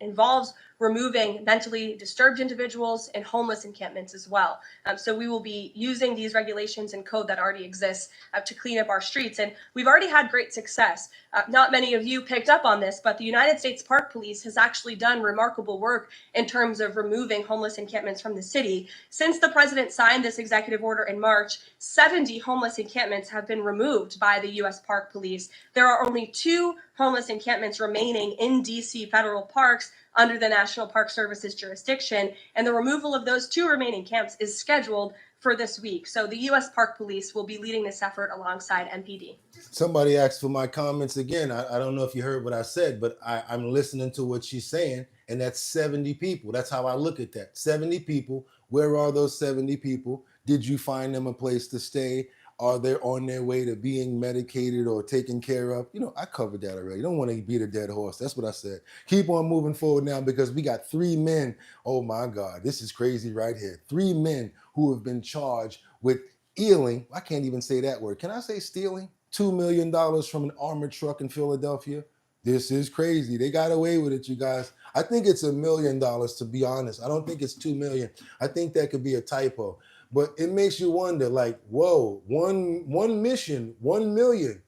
involves removing mentally disturbed individuals and homeless encampments as well. So we will be using these regulations and code that already exists to clean up our streets. And we've already had great success. Not many of you picked up on this, but the United States Park Police has actually done remarkable work in terms of removing homeless encampments from the city. Since the president signed this executive order in March, 70 homeless encampments have been removed by the U.S. Park Police. There are only 2 homeless encampments remaining in DC federal parks under the National Park Service's jurisdiction, and the removal of those 2 remaining camps is scheduled for this week. So the U.S. Park Police will be leading this effort alongside MPD. Somebody asked for my comments again. I don't know if you heard what I said, but I'm listening to what she's saying, and that's 70 people. That's how I look at that. 70 people. Where are those 70 people? Did you find them a place to stay? Are they on their way to being medicated or taken care of? You know, I covered that already. You don't want to beat a dead horse. That's what I said. Keep on moving forward now, because we got 3 men. Oh my God, this is crazy right here. 3 men who have been charged with stealing. I can't even say that word. Can I say stealing? $2 million from an armored truck in Philadelphia. This is crazy. They got away with it, you guys. I think it's $1 million, to be honest. I don't think it's 2 million. I think that could be a typo. But it makes you wonder, like, whoa, one mission, 1 million.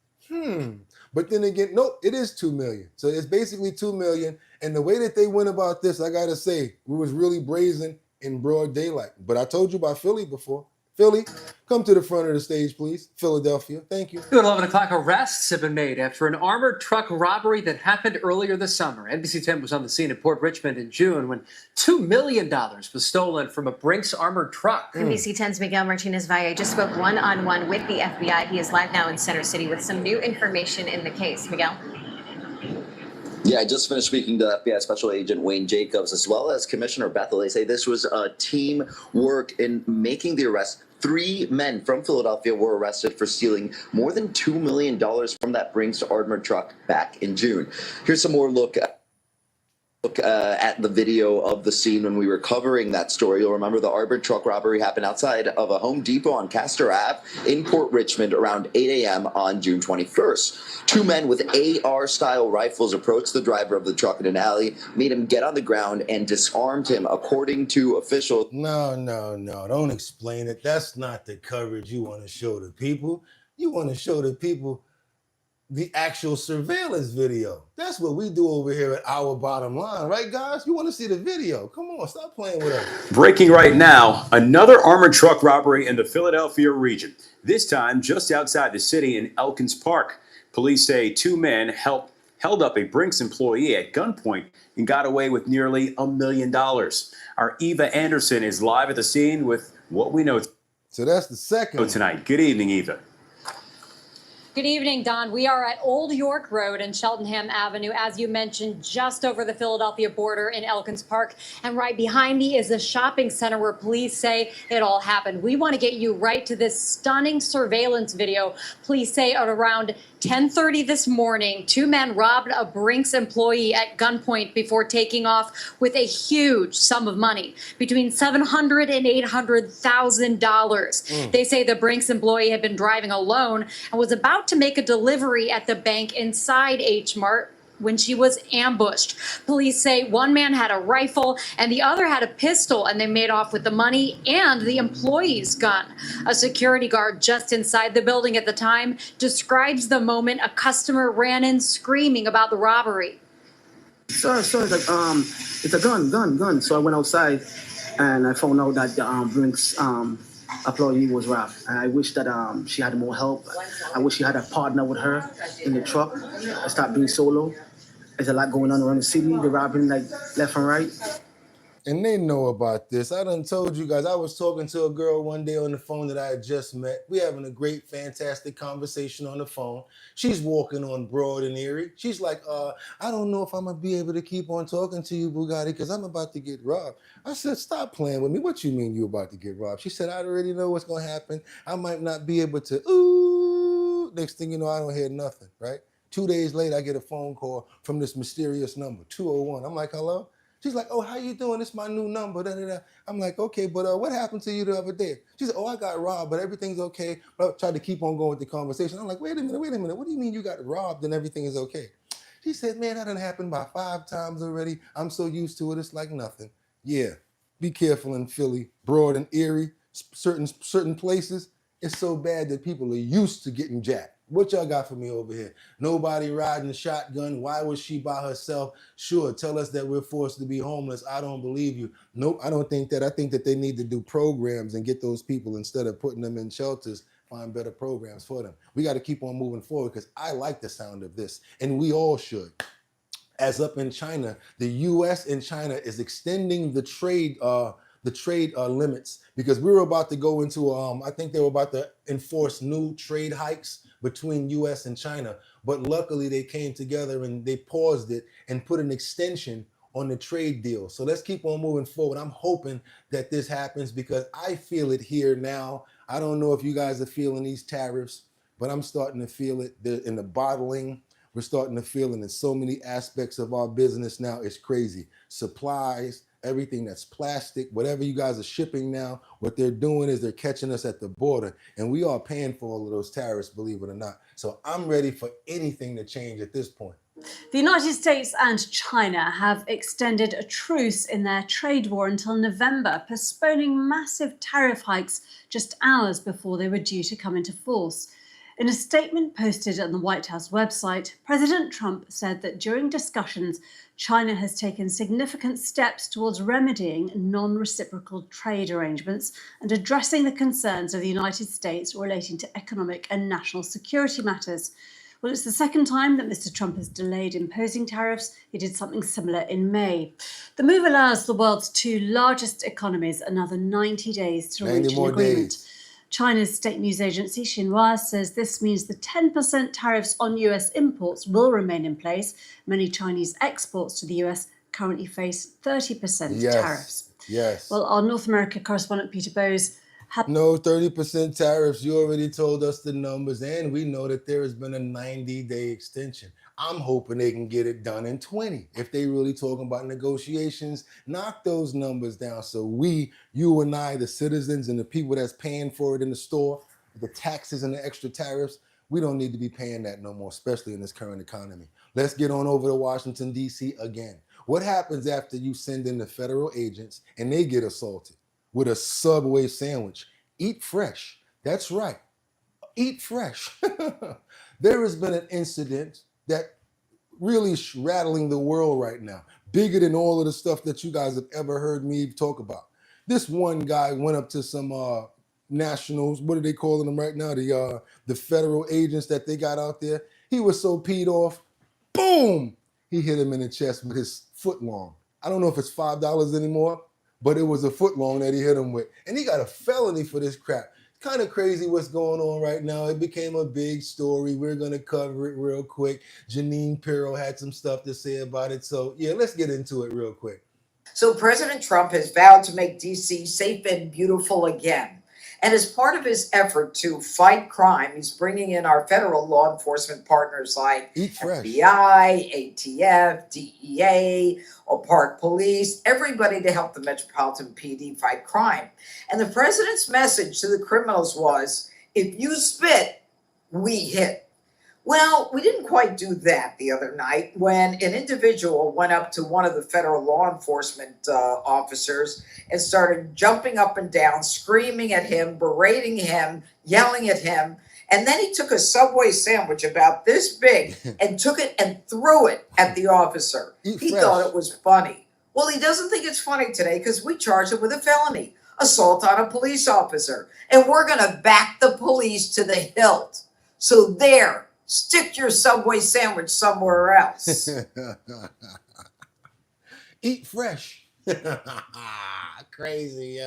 But then again, no, it is 2 million. So it's basically 2 million. And the way that they went about this, I gotta say, it was really brazen in broad daylight. But I told you about Philly before. Philly, come to the front of the stage, please. Philadelphia, thank you. At 11 o'clock, arrests have been made after an armored truck robbery that happened earlier this summer. NBC 10 was on the scene at Port Richmond in June when $2 million was stolen from a Brinks armored truck. NBC 10's Miguel Martinez-Valle just spoke one-on-one with the FBI. He is live now in Center City with some new information in the case. Miguel? Yeah, I just finished speaking to FBI Special Agent Wayne Jacobs, as well as Commissioner Bethel. They say this was a team work in making the arrest. 3 men from Philadelphia were arrested for stealing more than $2 million from that Brinks armored truck back in June. Here's some more look at the video of the scene when we were covering that story. You'll remember the armored truck robbery happened outside of a Home Depot on Castor Ave in Port Richmond around 8 a.m. on June 21st. 2 men with AR-style rifles approached the driver of the truck in an alley, made him get on the ground, and disarmed him, according to officials. No, don't explain it. That's not the coverage you want to show the people. You want to show the people the actual surveillance video. That's what we do over here at Our Bottom Line, right, guys? You want to see the video. Come on, stop playing with us. Breaking right now, another armored truck robbery in the Philadelphia region, this time just outside the city in Elkins Park. Police say 2 men held up a Brinks employee at gunpoint and got away with nearly $1 million. Our Eva Anderson is live at the scene with what we know. So that's the second tonight. Good evening, Eva. Good evening, Don. We are at Old York Road and Cheltenham Avenue, as you mentioned, just over the Philadelphia border in Elkins Park. And right behind me is the shopping center where police say it all happened. We want to get you right to this stunning surveillance video. Police say at around 10:30 this morning, 2 men robbed a Brinks employee at gunpoint before taking off with a huge sum of money, between $700,000 and $800,000. They say the Brinks employee had been driving alone and was about to make a delivery at the bank inside H Mart when she was ambushed. Police say 1 man had a rifle and the other had a pistol, and they made off with the money and the employee's gun. A security guard just inside the building at the time describes the moment a customer ran in screaming about the robbery. So it's like, it's a gun. So I went outside and I found out that the Brinks employee was robbed. And I wish that she had more help. I wish she had a partner with her in the truck. I stopped being solo. There's a lot going on around the city. They're robbing like left and right. And they know about this. I done told you guys, I was talking to a girl one day on the phone that I had just met. We having a great, fantastic conversation on the phone. She's walking on Broad and Erie. She's like, I don't know if I'm going to be able to keep on talking to you, Bugatti, because I'm about to get robbed. I said, stop playing with me. What you mean you about to get robbed? She said, I already know what's going to happen. I might not be able to, ooh. Next thing you know, I don't hear nothing, right? 2 days later, I get a phone call from this mysterious number, 201. I'm like, hello? She's like, oh, how you doing? It's my new number. Da, da, da. I'm like, okay, but what happened to you the other day? She said, oh, I got robbed, but everything's okay. But I tried to keep on going with the conversation. I'm like, wait a minute. What do you mean you got robbed and everything is okay? She said, man, that done happened about 5 times already. I'm so used to it, it's like nothing. Yeah, be careful in Philly, Broad and Erie, certain places. It's so bad that people are used to getting jacked. What y'all got for me over here? Nobody riding a shotgun. Why was she by herself? Sure, tell us that we're forced to be homeless. I don't believe you. Nope, I don't think that. I think that they need to do programs and get those people, instead of putting them in shelters, find better programs for them. We got to keep on moving forward, because I like the sound of this, and we all should. As up in China, the U.S. and China is extending the trade limits, because we were about to go into, I think they were about to enforce new trade hikes between U.S. and China. But luckily they came together and they paused it and put an extension on the trade deal. So let's keep on moving forward. I'm hoping that this happens, because I feel it here now. I don't know if you guys are feeling these tariffs, but I'm starting to feel it in the bottling. We're starting to feel it in so many aspects of our business now. It's crazy. Supplies, everything that's plastic, whatever you guys are shipping now, what they're doing is they're catching us at the border, and we are paying for all of those tariffs, believe it or not. So I'm ready for anything to change at this point. The United States and China have extended a truce in their trade war until November, postponing massive tariff hikes just hours before they were due to come into force. In a statement posted on the White House website, President Trump said that during discussions, China has taken significant steps towards remedying non-reciprocal trade arrangements and addressing the concerns of the United States relating to economic and national security matters. Well, it's the second time that Mr. Trump has delayed imposing tariffs. He did something similar in May. The move allows the world's 2 largest economies another 90 days to reach an agreement. China's state news agency Xinhua says this means the 10% tariffs on US imports will remain in place. Many Chinese exports to the US currently face 30% tariffs. Yes. Well, our North America correspondent Peter Bowes no 30% tariffs. You already told us the numbers, and we know that there has been a 90-day extension. I'm hoping they can get it done in 20. If they really talking about negotiations, knock those numbers down, so we, you and I, the citizens and the people that's paying for it in the store, the taxes and the extra tariffs, we don't need to be paying that no more, especially in this current economy. Let's get on over to Washington, D.C. again. What happens after you send in the federal agents and they get assaulted with a Subway sandwich? Eat fresh. That's right. Eat fresh. There has been an incident that really is rattling the world right now, bigger than all of the stuff that you guys have ever heard me talk about. This one guy went up to some nationals, what are they calling them right now? The federal agents that they got out there. He was so peed off, boom! He hit him in the chest with his foot long. I don't know if it's $5 anymore, but it was a foot long that he hit him with. And he got a felony for this crap. It's kind of crazy what's going on right now. It became a big story. We're going to cover it real quick. Janine Pirro had some stuff to say about it. So yeah, let's get into it real quick. So President Trump has vowed to make D.C. safe and beautiful again. And as part of his effort to fight crime, he's bringing in our federal law enforcement partners like FBI, ATF, DEA, or Park Police, everybody to help the Metropolitan PD fight crime. And the president's message to the criminals was, if you spit, we hit. Well, we didn't quite do that the other night when an individual went up to one of the federal law enforcement officers and started jumping up and down, screaming at him, berating him, yelling at him. And then he took a Subway sandwich about this big and took it and threw it at the officer. He thought it was funny. Well, he doesn't think it's funny today because we charged him with a felony, assault on a police officer. And we're going to back the police to the hilt. So there, stick your Subway sandwich somewhere else. Eat fresh. Crazy,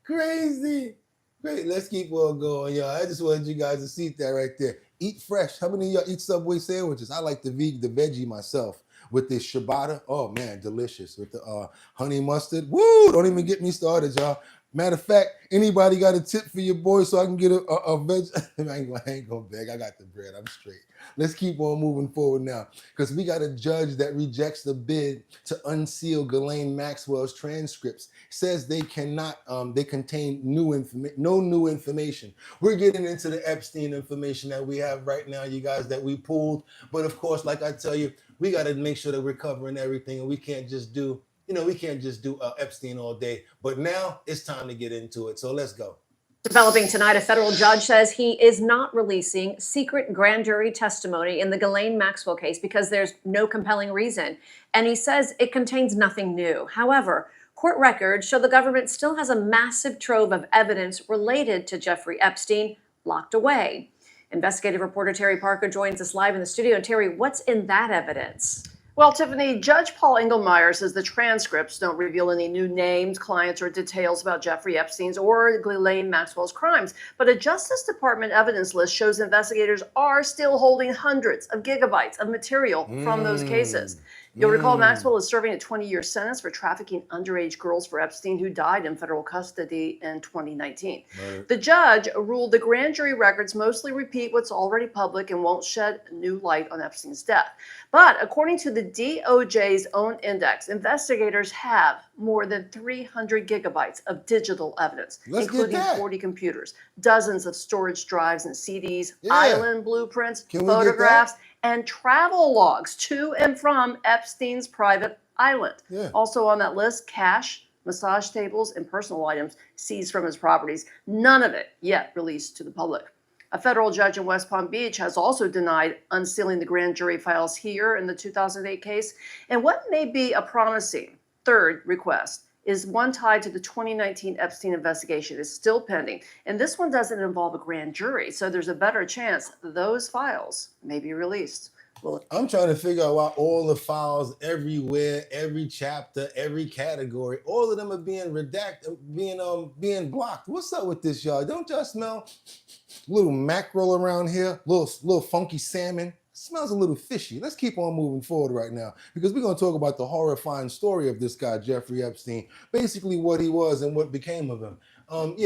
crazy. Great, let's keep on going, y'all. I just wanted you guys to see that right there. Eat fresh. How many of y'all eat Subway sandwiches? I like the veggie myself with the ciabatta. Oh man, delicious with the honey mustard. Woo! Don't even get me started, y'all. Matter of fact, anybody got a tip for your boy so I can get a veg? I ain't gonna beg. I got the bread. I'm straight. Let's keep on moving forward now because we got a judge that rejects the bid to unseal Ghislaine Maxwell's transcripts. Says they cannot, they contain no new information. We're getting into the Epstein information that we have right now, you guys, that we pulled. But of course, like I tell you, we got to make sure that we're covering everything, and we can't just do, we can't just do Epstein all day. But now it's time to get into it. So let's go. Developing tonight, a federal judge says he is not releasing secret grand jury testimony in the Ghislaine Maxwell case because there's no compelling reason. And he says it contains nothing new. However, court records show the government still has a massive trove of evidence related to Jeffrey Epstein locked away. Investigative reporter Terry Parker joins us live in the studio. And Terry, what's in that evidence? Well, Tiffany, Judge Paul Engelmeyer says the transcripts don't reveal any new names, clients, or details about Jeffrey Epstein's or Ghislaine Maxwell's crimes. But a Justice Department evidence list shows investigators are still holding hundreds of gigabytes of material from those cases. You'll recall Maxwell is serving a 20-year sentence for trafficking underage girls for Epstein, who died in federal custody in 2019. Right. The judge ruled the grand jury records mostly repeat what's already public and won't shed new light on Epstein's death. But according to the DOJ's own index, investigators have more than 300 gigabytes of digital evidence, including 40 computers, dozens of storage drives and CDs, island blueprints, photographs, and travel logs to and from Epstein's private island. Also on that list, cash, massage tables, and personal items seized from his properties. None of it yet released to the public. A federal judge in West Palm Beach has also denied unsealing the grand jury files here in the 2008 case. And what may be a promising third request is one tied to the 2019 Epstein investigation. Is still pending. And this one doesn't involve a grand jury, so there's a better chance those files may be released. Well, I'm trying to figure out why all the files everywhere, every chapter, every category, all of them are being redacted, being blocked. What's up with this, y'all? Don't y'all smell a little mackerel around here? Little funky salmon? Smells a little fishy. Let's keep on moving forward right now because we're going to talk about the horrifying story of this guy, Jeffrey Epstein, basically what he was and what became of him.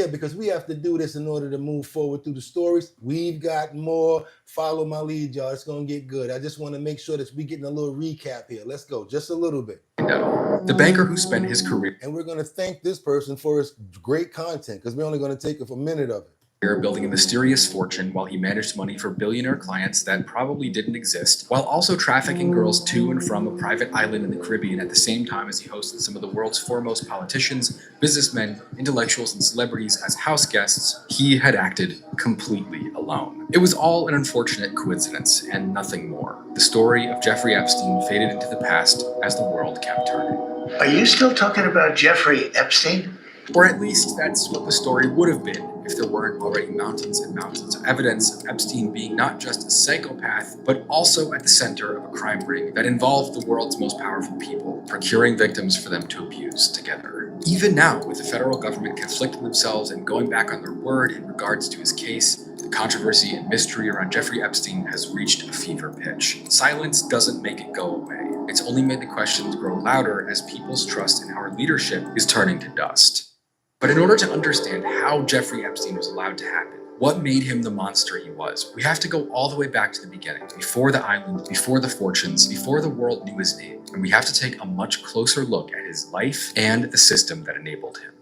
Because we have to do this in order to move forward through the stories. We've got more. Follow my lead, y'all. It's going to get good. I just want to make sure that we're getting a little recap here. Let's go. Just a little bit. The banker who spent his career. And we're going to thank this person for his great content because we're only going to take a minute of it. Building a mysterious fortune while he managed money for billionaire clients that probably didn't exist, while also trafficking girls to and from a private island in the Caribbean at the same time as he hosted some of the world's foremost politicians, businessmen, intellectuals, and celebrities as house guests. He had acted completely alone. It was all an unfortunate coincidence and nothing more. The story of Jeffrey Epstein faded into the past as the world kept turning. Are you still talking about Jeffrey Epstein? Or at least that's what the story would have been if there weren't already mountains and mountains of evidence of Epstein being not just a psychopath, but also at the center of a crime ring that involved the world's most powerful people, procuring victims for them to abuse together. Even now, with the federal government conflicting themselves and going back on their word in regards to his case, the controversy and mystery around Jeffrey Epstein has reached a fever pitch. Silence doesn't make it go away. It's only made the questions grow louder as people's trust in our leadership is turning to dust. But in order to understand how Jeffrey Epstein was allowed to happen, what made him the monster he was, we have to go all the way back to the beginning, before the island, before the fortunes, before the world knew his name, and we have to take a much closer look at his life and the system that enabled him.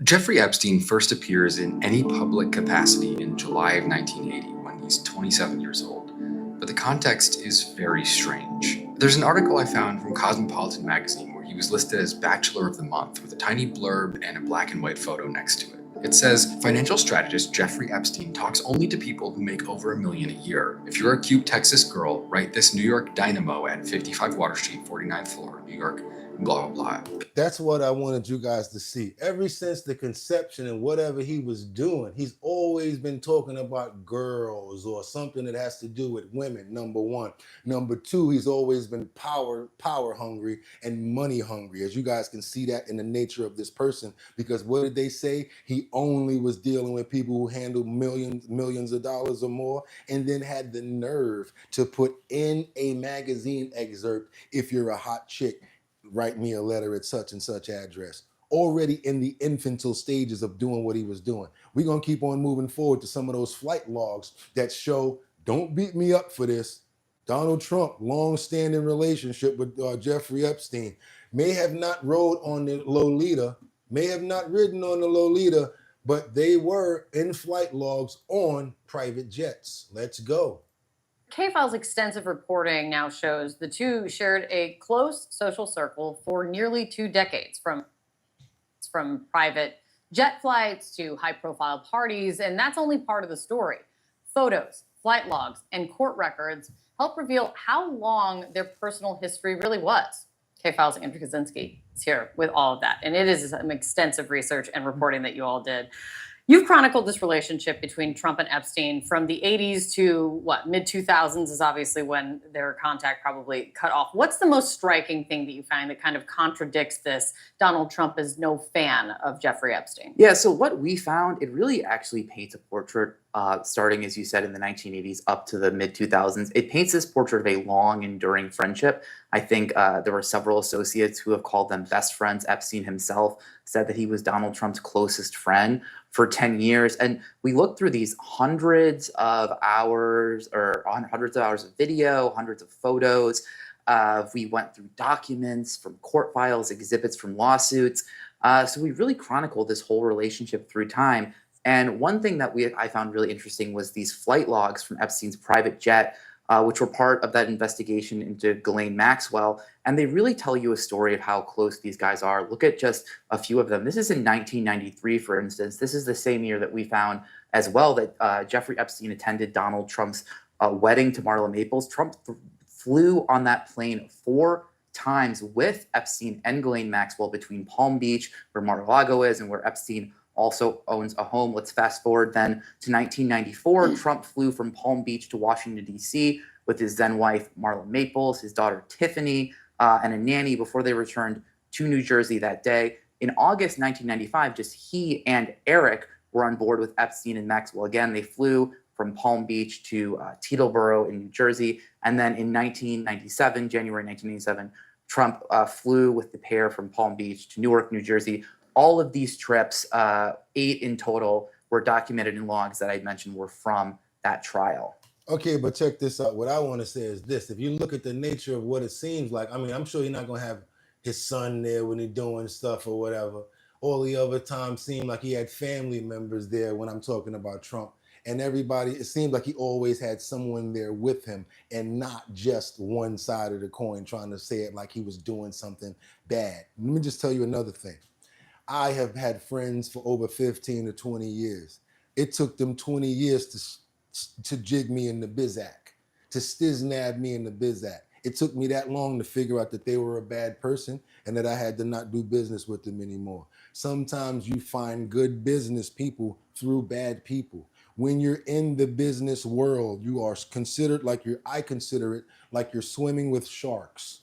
Jeffrey Epstein first appears in any public capacity in July of 1980 when he's 27 years old, but the context is very strange. There's an article I found from Cosmopolitan magazine where he was listed as Bachelor of the Month with a tiny blurb and a black and white photo next to it. It says, financial strategist Jeffrey Epstein talks only to people who make over $1 million a year. If you're a cute Texas girl, write this New York dynamo at 55 Water Street, 49th floor, New York, blah, blah, blah. That's what I wanted you guys to see. Ever since the conception and whatever he was doing, he's always been talking about girls or something that has to do with women, number one. Number two, he's always been power hungry and money hungry. As you guys can see that in the nature of this person, because what did they say? He only was dealing with people who handled millions of dollars or more, and then had the nerve to put in a magazine excerpt, if you're a hot chick, write me a letter at such and such address. Already in the infantile stages of doing what he was doing. We're going to keep on moving forward to some of those flight logs that show, don't beat me up for this. Donald Trump, long-standing relationship with Jeffrey Epstein, may have not rode on the Lolita, may have not ridden on the Lolita, but they were in flight logs on private jets. Let's go. K-File's extensive reporting now shows the two shared a close social circle for nearly 2 decades, from private jet flights to high-profile parties, and that's only part of the story. Photos, flight logs, and court records help reveal how long their personal history really was. K-File's Andrew Kaczynski is here with all of that, and it is some extensive research and reporting that you all did. You've chronicled this relationship between Trump and Epstein from the 80s to mid-2000s is obviously when their contact probably cut off. What's the most striking thing that you find that kind of contradicts this? Donald Trump is no fan of Jeffrey Epstein. Yeah, so what we found, it really actually paints a portrait starting, as you said, in the 1980s up to the mid-2000s. It paints this portrait of a long, enduring friendship. I think there were several associates who have called them best friends. Epstein himself said that he was Donald Trump's closest friend for 10 years. And we looked through these hundreds of hours of video, hundreds of photos. We went through documents from court files, exhibits from lawsuits. So we really chronicled this whole relationship through time. And one thing that I found really interesting was these flight logs from Epstein's private jet, which were part of that investigation into Ghislaine Maxwell. And they really tell you a story of how close these guys are. Look at just a few of them. This is in 1993, for instance. This is the same year that we found as well that Jeffrey Epstein attended Donald Trump's wedding to Marla Maples. Trump flew on that plane 4 times with Epstein and Ghislaine Maxwell between Palm Beach, where Mar-a-Lago is, and where Epstein also owns a home. Let's fast forward then to 1994. Trump flew from Palm Beach to Washington, D.C. with his then wife, Marla Maples, his daughter, Tiffany, and a nanny before they returned to New Jersey that day. In August 1995, just he and Eric were on board with Epstein and Maxwell again. They flew from Palm Beach to Teterboro in New Jersey. And then in January 1997, Trump flew with the pair from Palm Beach to Newark, New Jersey. All of these trips, 8 in total, were documented in logs that I mentioned were from that trial. Okay, but check this out. What I want to say is this. If you look at the nature of what it seems like, I mean, I'm sure you're not going to have his son there when he's doing stuff or whatever. All the other times seemed like he had family members there when I'm talking about Trump. And everybody, it seemed like he always had someone there with him and not just one side of the coin trying to say it like he was doing something bad. Let me just tell you another thing. I have had friends for over 15 to 20 years. It took them 20 years to jig me in the bizac, to stiznab me in the bizac. It took me that long to figure out that they were a bad person and that I had to not do business with them anymore. Sometimes you find good business people through bad people. When you're in the business world, you are considered I consider it like you're swimming with sharks.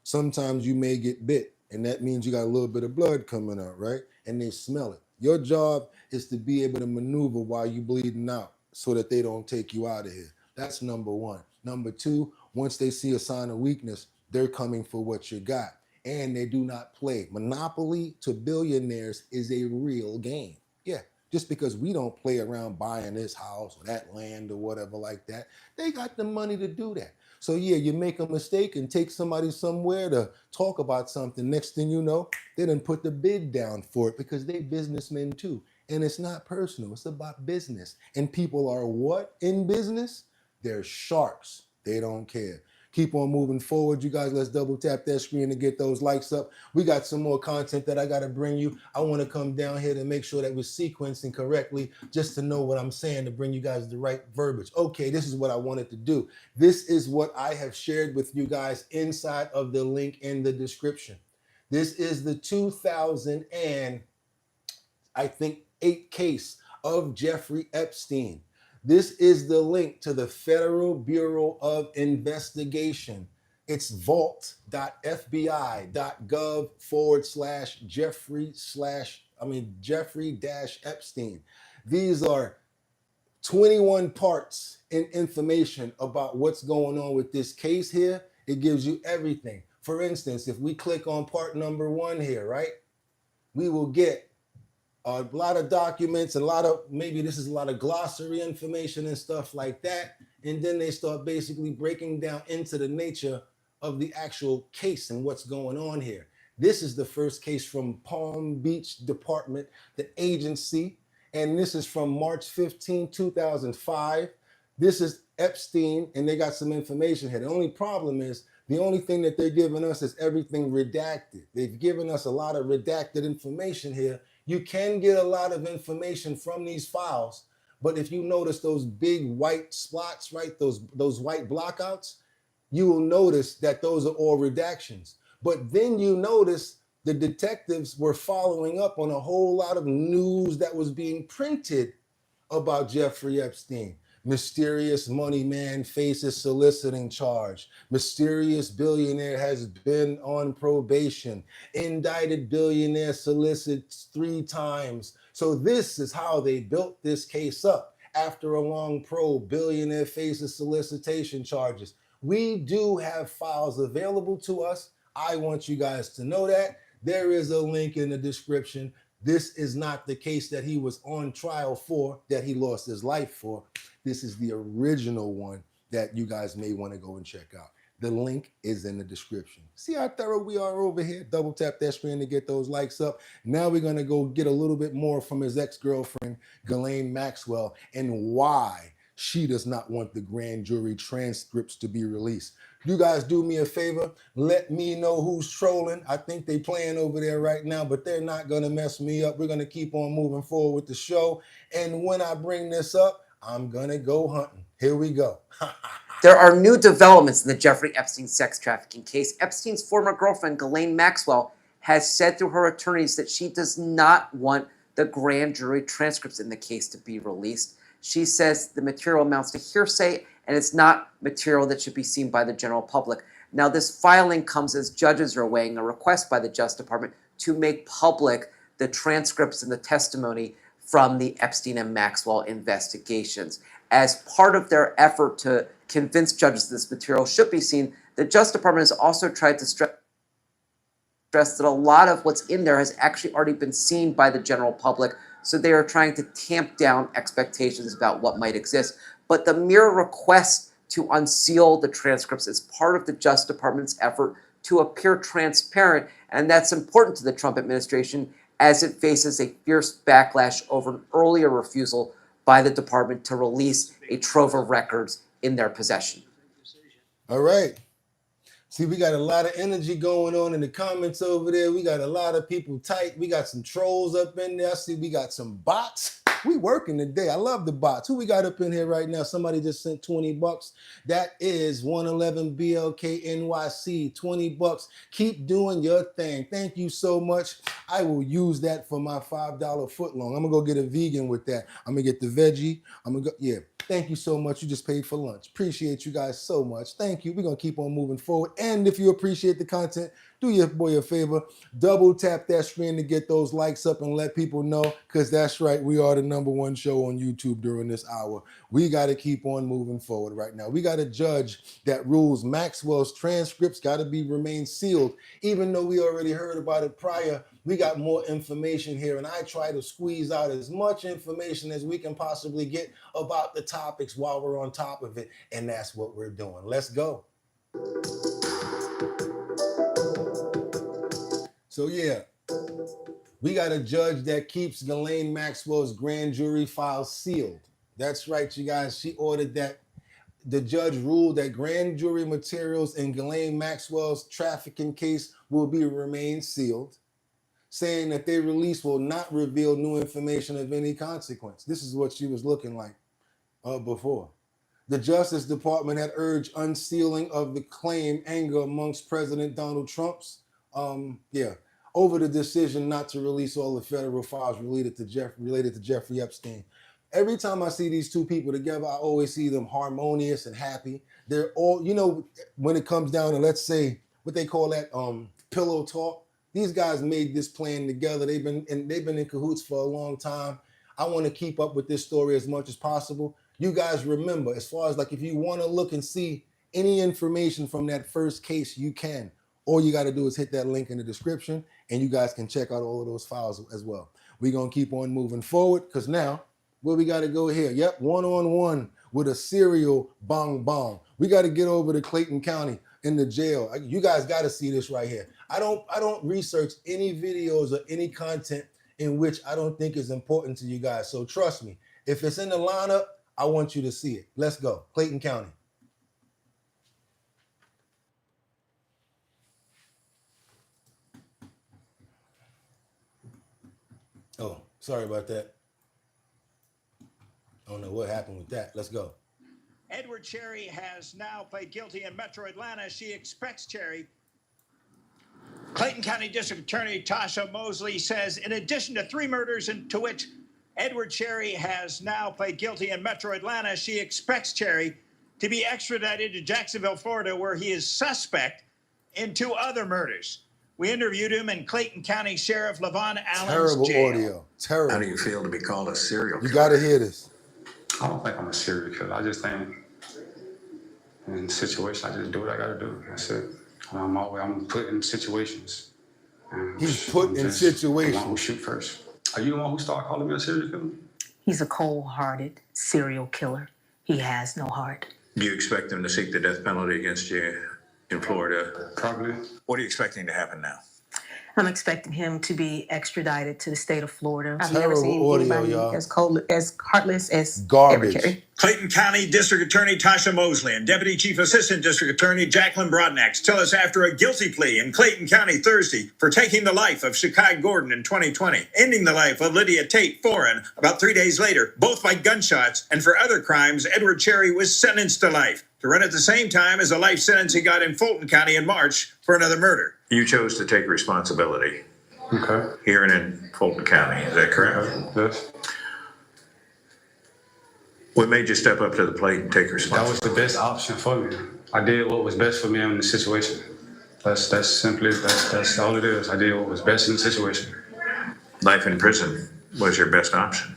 Sometimes you may get bit, and that means you got a little bit of blood coming out, right? And they smell it. Your job is to be able to maneuver while you're bleeding out so that they don't take you out of here. That's number one. Number two, once they see a sign of weakness, they're coming for what you got. And they do not play. Monopoly to billionaires is a real game. Yeah, just because we don't play around buying this house or that land or whatever like that, they got the money to do that. So yeah, you make a mistake and take somebody somewhere to talk about something. Next thing you know, they done put the bid down for it because they businessmen too. And it's not personal, it's about business. And people are what in business? They're sharks. They don't care. keep on moving forward. You guys, let's double tap that screen to get those likes up. We got some more content that I got to bring you. I want to come down here to make sure that we're sequencing correctly, just to know what I'm saying, to bring you guys the right verbiage. Okay, this is what I wanted to do. This is what I have shared with you guys inside of the link in the description. This is the 2008 case of Jeffrey Epstein. This is the link to the Federal Bureau of Investigation. It's vault.fbi.gov/Jeffrey-Epstein. These are 21 parts in information about what's going on with this case here. It gives you everything. For instance, if we click on part number 1 here, right, we will get a lot of documents, a lot of, maybe this is a lot of glossary information and stuff like that. And then they start basically breaking down into the nature of the actual case and what's going on here. This is the first case from Palm Beach Department, the agency. And this is from March 15, 2005. This is Epstein, and they got some information here. The only problem is, the only thing that they're giving us is everything redacted. They've given us a lot of redacted information here. You can get a lot of information from these files, but if you notice those big white spots, right, those white blockouts, you will notice that those are all redactions. But then you notice the detectives were following up on a whole lot of news that was being printed about Jeffrey Epstein. Mysterious money man faces soliciting charge. Mysterious billionaire has been on probation. Indicted billionaire solicits 3 times. So this is how they built this case up. After a long probe, billionaire faces solicitation charges. We do have files available to us. I want you guys to know that. There is a link in the description. This is not the case that he was on trial for, that he lost his life for. This is the original one that you guys may want to go and check out. The link is in the description. See how thorough we are over here? Double tap that screen to get those likes up. Now we're going to go get a little bit more from his ex-girlfriend, Ghislaine Maxwell, and why she does not want the grand jury transcripts to be released. You guys do me a favor, let me know who's trolling. I think they playing over there right now, but they're not gonna mess me up. We're gonna keep on moving forward with the show. And when I bring this up, I'm gonna go hunting. Here we go. There are new developments in the Jeffrey Epstein sex trafficking case. Epstein's former girlfriend, Ghislaine Maxwell, has said through her attorneys that she does not want the grand jury transcripts in the case to be released. She says the material amounts to hearsay and it's not material that should be seen by the general public. Now, this filing comes as judges are weighing a request by the Justice Department to make public the transcripts and the testimony from the Epstein and Maxwell investigations. As part of their effort to convince judges this material should be seen, the Justice Department has also tried to stress that a lot of what's in there has actually already been seen by the general public, so they are trying to tamp down expectations about what might exist. But the mere request to unseal the transcripts is part of the Justice Department's effort to appear transparent, and that's important to the Trump administration as it faces a fierce backlash over an earlier refusal by the department to release a trove of records in their possession. All right. See, we got a lot of energy going on in the comments over there. We got a lot of people tight. We got some trolls up in there. I see we got some bots. We working today. I love the bots. Who we got up in here right now? Somebody just sent $20. That is 111 BLK NYC, $20. Keep doing your thing. Thank you so much. I will use that for my $5 footlong. I'm gonna go get a vegan with that. I'm gonna get the veggie. I'm gonna go, yeah. Thank you so much. You just paid for lunch. Appreciate you guys so much. Thank you. We're going to keep on moving forward. And if you appreciate the content, do your boy a favor. Double tap that screen to get those likes up and let people know, because that's right. We are the #1 show on YouTube during this hour. We got to keep on moving forward right now. We got a judge that rules Maxwell's transcripts got to remain sealed. Even though we already heard about it prior, we got more information here, and I try to squeeze out as much information as we can possibly get about the topics while we're on top of it, and that's what we're doing. Let's go. So yeah, we got a judge that keeps Ghislaine Maxwell's grand jury files sealed. That's right, you guys. She ordered that the judge ruled that grand jury materials in Ghislaine Maxwell's trafficking case will remain sealed, saying that their release will not reveal new information of any consequence. This is what she was looking like before. The Justice Department had urged unsealing of the claim anger amongst President Donald Trump's, over the decision not to release all the federal files related to Jeffrey Epstein. Every time I see these two people together, I always see them harmonious and happy. They're all, when it comes down to, let's say, what they call that, pillow talk. These guys made this plan together. They've been in cahoots for a long time. I want to keep up with this story as much as possible. You guys remember, as far as like, if you want to look and see any information from that first case, you can. All you got to do is hit that link in the description, and you guys can check out all of those files as well. We're going to keep on moving forward, because now, where we got to go here? Yep, one-on-one with a serial bong bong. We got to get over to Clayton County in the jail. You guys got to see this right here. I don't research any videos or any content in which I don't think is important to you guys. So trust me, if it's in the lineup, I want you to see it. Let's go. Clayton County. Oh, sorry about that. I don't know what happened with that. Let's go. Edward Cherry has now pled guilty in Metro Atlanta. She expects Cherry. Clayton County District Attorney Tasha Mosley says, in addition to 3 murders to which Edward Cherry has now pled guilty in Metro Atlanta, she expects Cherry to be extradited to Jacksonville, Florida, where he is suspect in 2 other murders. We interviewed him in Clayton County Sheriff Levon Allen's jail. Audio. Terrible. How do you feel to be called a serial killer? You got to hear this. I don't think I'm a serial killer. I just think in situations, I just do what I got to do. That's it. I'm put in situations. He's put in situations. The one who shoot first. Are you the one who started calling me a serial killer? He's a cold-hearted serial killer. He has no heart. Do you expect them to seek the death penalty against you in Florida? Probably. What are you expecting to happen now? I'm expecting him to be extradited to the state of Florida. I've Terrible never seen anybody audio, as heartless as garbage. Edward. Clayton County District Attorney Tasha Mosley and Deputy Chief Assistant District Attorney Jacqueline Brodnax tell us after a guilty plea in Clayton County Thursday for taking the life of Shakai Gordon in 2020, ending the life of Lydia Tate Foran about 3 days later, both by gunshots, and for other crimes, Edward Cherry was sentenced to life, to run at the same time as a life sentence he got in Fulton County in March for another murder. You chose to take responsibility. Okay. Here and in Fulton County, is that correct? Yes. What made you step up to the plate and take responsibility? That was the best option for me. I did what was best for me in the situation. That's all it is. I did what was best in the situation. Life in prison was your best option.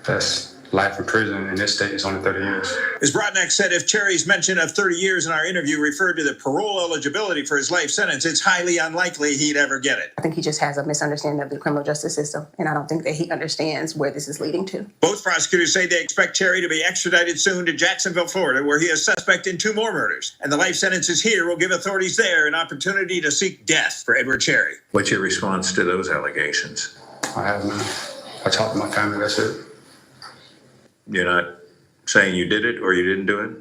That's life in prison in this state is only 30 years. As Brodnax said, if Cherry's mention of 30 years in our interview referred to the parole eligibility for his life sentence, it's highly unlikely he'd ever get it. I think he just has a misunderstanding of the criminal justice system, and I don't think that he understands where this is leading to. Both prosecutors say they expect Cherry to be extradited soon to Jacksonville, Florida, where he is suspect in 2 more murders. And the life sentences here will give authorities there an opportunity to seek death for Edward Cherry. What's your response to those allegations? I have none. I talked to my family, that's it. You're not saying you did it or you didn't do it?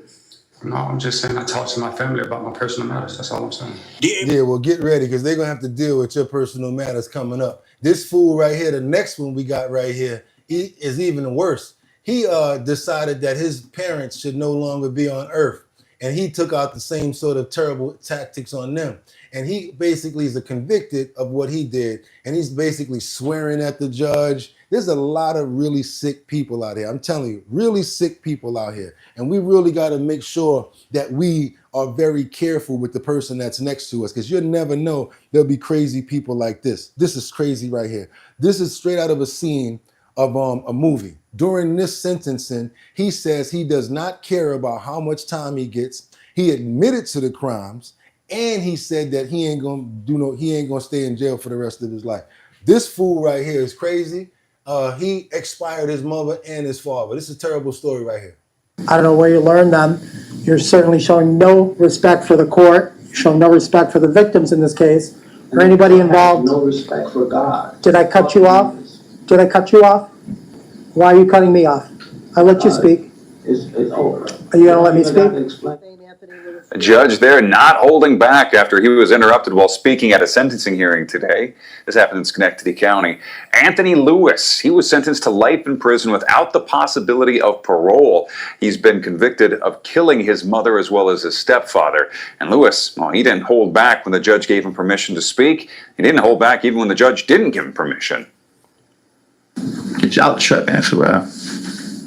No, I'm just saying I talked to my family about my personal matters. That's all I'm saying. Yeah, well, get ready, because they're going to have to deal with your personal matters coming up. This fool right here, the next one we got right here, he is even worse. He decided that his parents should no longer be on earth. And he took out the same sort of terrible tactics on them. And he basically is convicted of what he did. And he's basically swearing at the judge. There's a lot of really sick people out here. I'm telling you, really sick people out here. And we really got to make sure that we are very careful with the person that's next to us, because you'll never know there'll be crazy people like this. This is crazy right here. This is straight out of a scene of a movie. During this sentencing, he says he does not care about how much time he gets. He admitted to the crimes, and he said that he ain't gonna stay in jail for the rest of his life. This fool right here is crazy. He expired his mother and his father. This is a terrible story right here. I don't know where you learned them. You're certainly showing no respect for the court. You're showing no respect for the victims in this case, or anybody involved. No respect for God. Did I cut you off? Did I cut you off? Why are you cutting me off? I let you speak. It's over. Are you gonna let me speak? Judge, they're not holding back after he was interrupted while speaking at a sentencing hearing today. This happened in Schenectady County. Anthony Lewis, he was sentenced to life in prison without the possibility of parole. He's been convicted of killing his mother as well as his stepfather. And Lewis, well, he didn't hold back when the judge gave him permission to speak. He didn't hold back even when the judge didn't give him permission. Y'all tripping for real.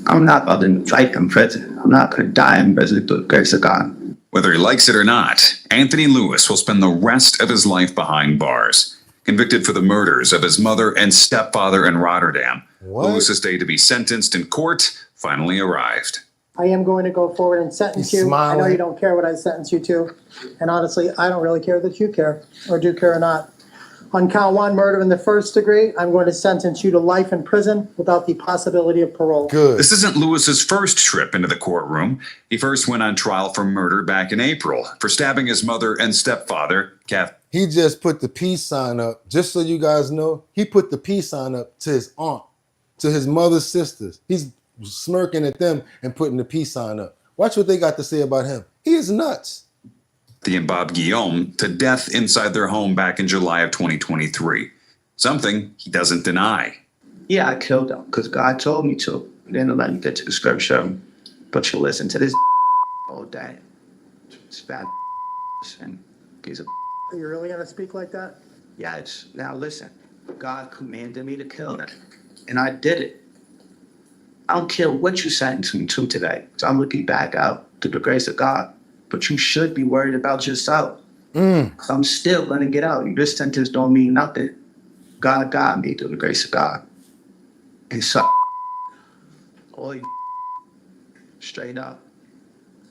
I'm not about to fight in prison. I'm not going to die in prison through the grace of God. Whether he likes it or not, Anthony Lewis will spend the rest of his life behind bars. Convicted for the murders of his mother and stepfather in Rotterdam. Lewis's day to be sentenced in court finally arrived. I am going to go forward and sentence you. I know you don't care what I sentence you to. And honestly, I don't really care that you care or do care or not. On count 1, murder in the first degree, I'm going to sentence you to life in prison without the possibility of parole. Good. This isn't Lewis's first trip into the courtroom. He first went on trial for murder back in April for stabbing his mother and stepfather, He just put the peace sign up. Just so you guys know, he put the peace sign up to his aunt, to his mother's sisters. He's smirking at them and putting the peace sign up. Watch what they got to say about him. He is nuts. and Bob Guillaume to death inside their home back in July of 2023. Something he doesn't deny. Yeah, I killed him because God told me to. He didn't let me get to the scripture. But you listen to this all day. It's bad. And he's a. Are you really going to speak like that? Yes. Now listen. God commanded me to kill him. And I did it. I don't care what you sentenced me to today. So I'm looking back out to the grace of God. But you should be worried about yourself. Because I'm still going to get out. This sentence don't mean nothing. God got me through the grace of God. And so, all you straight up,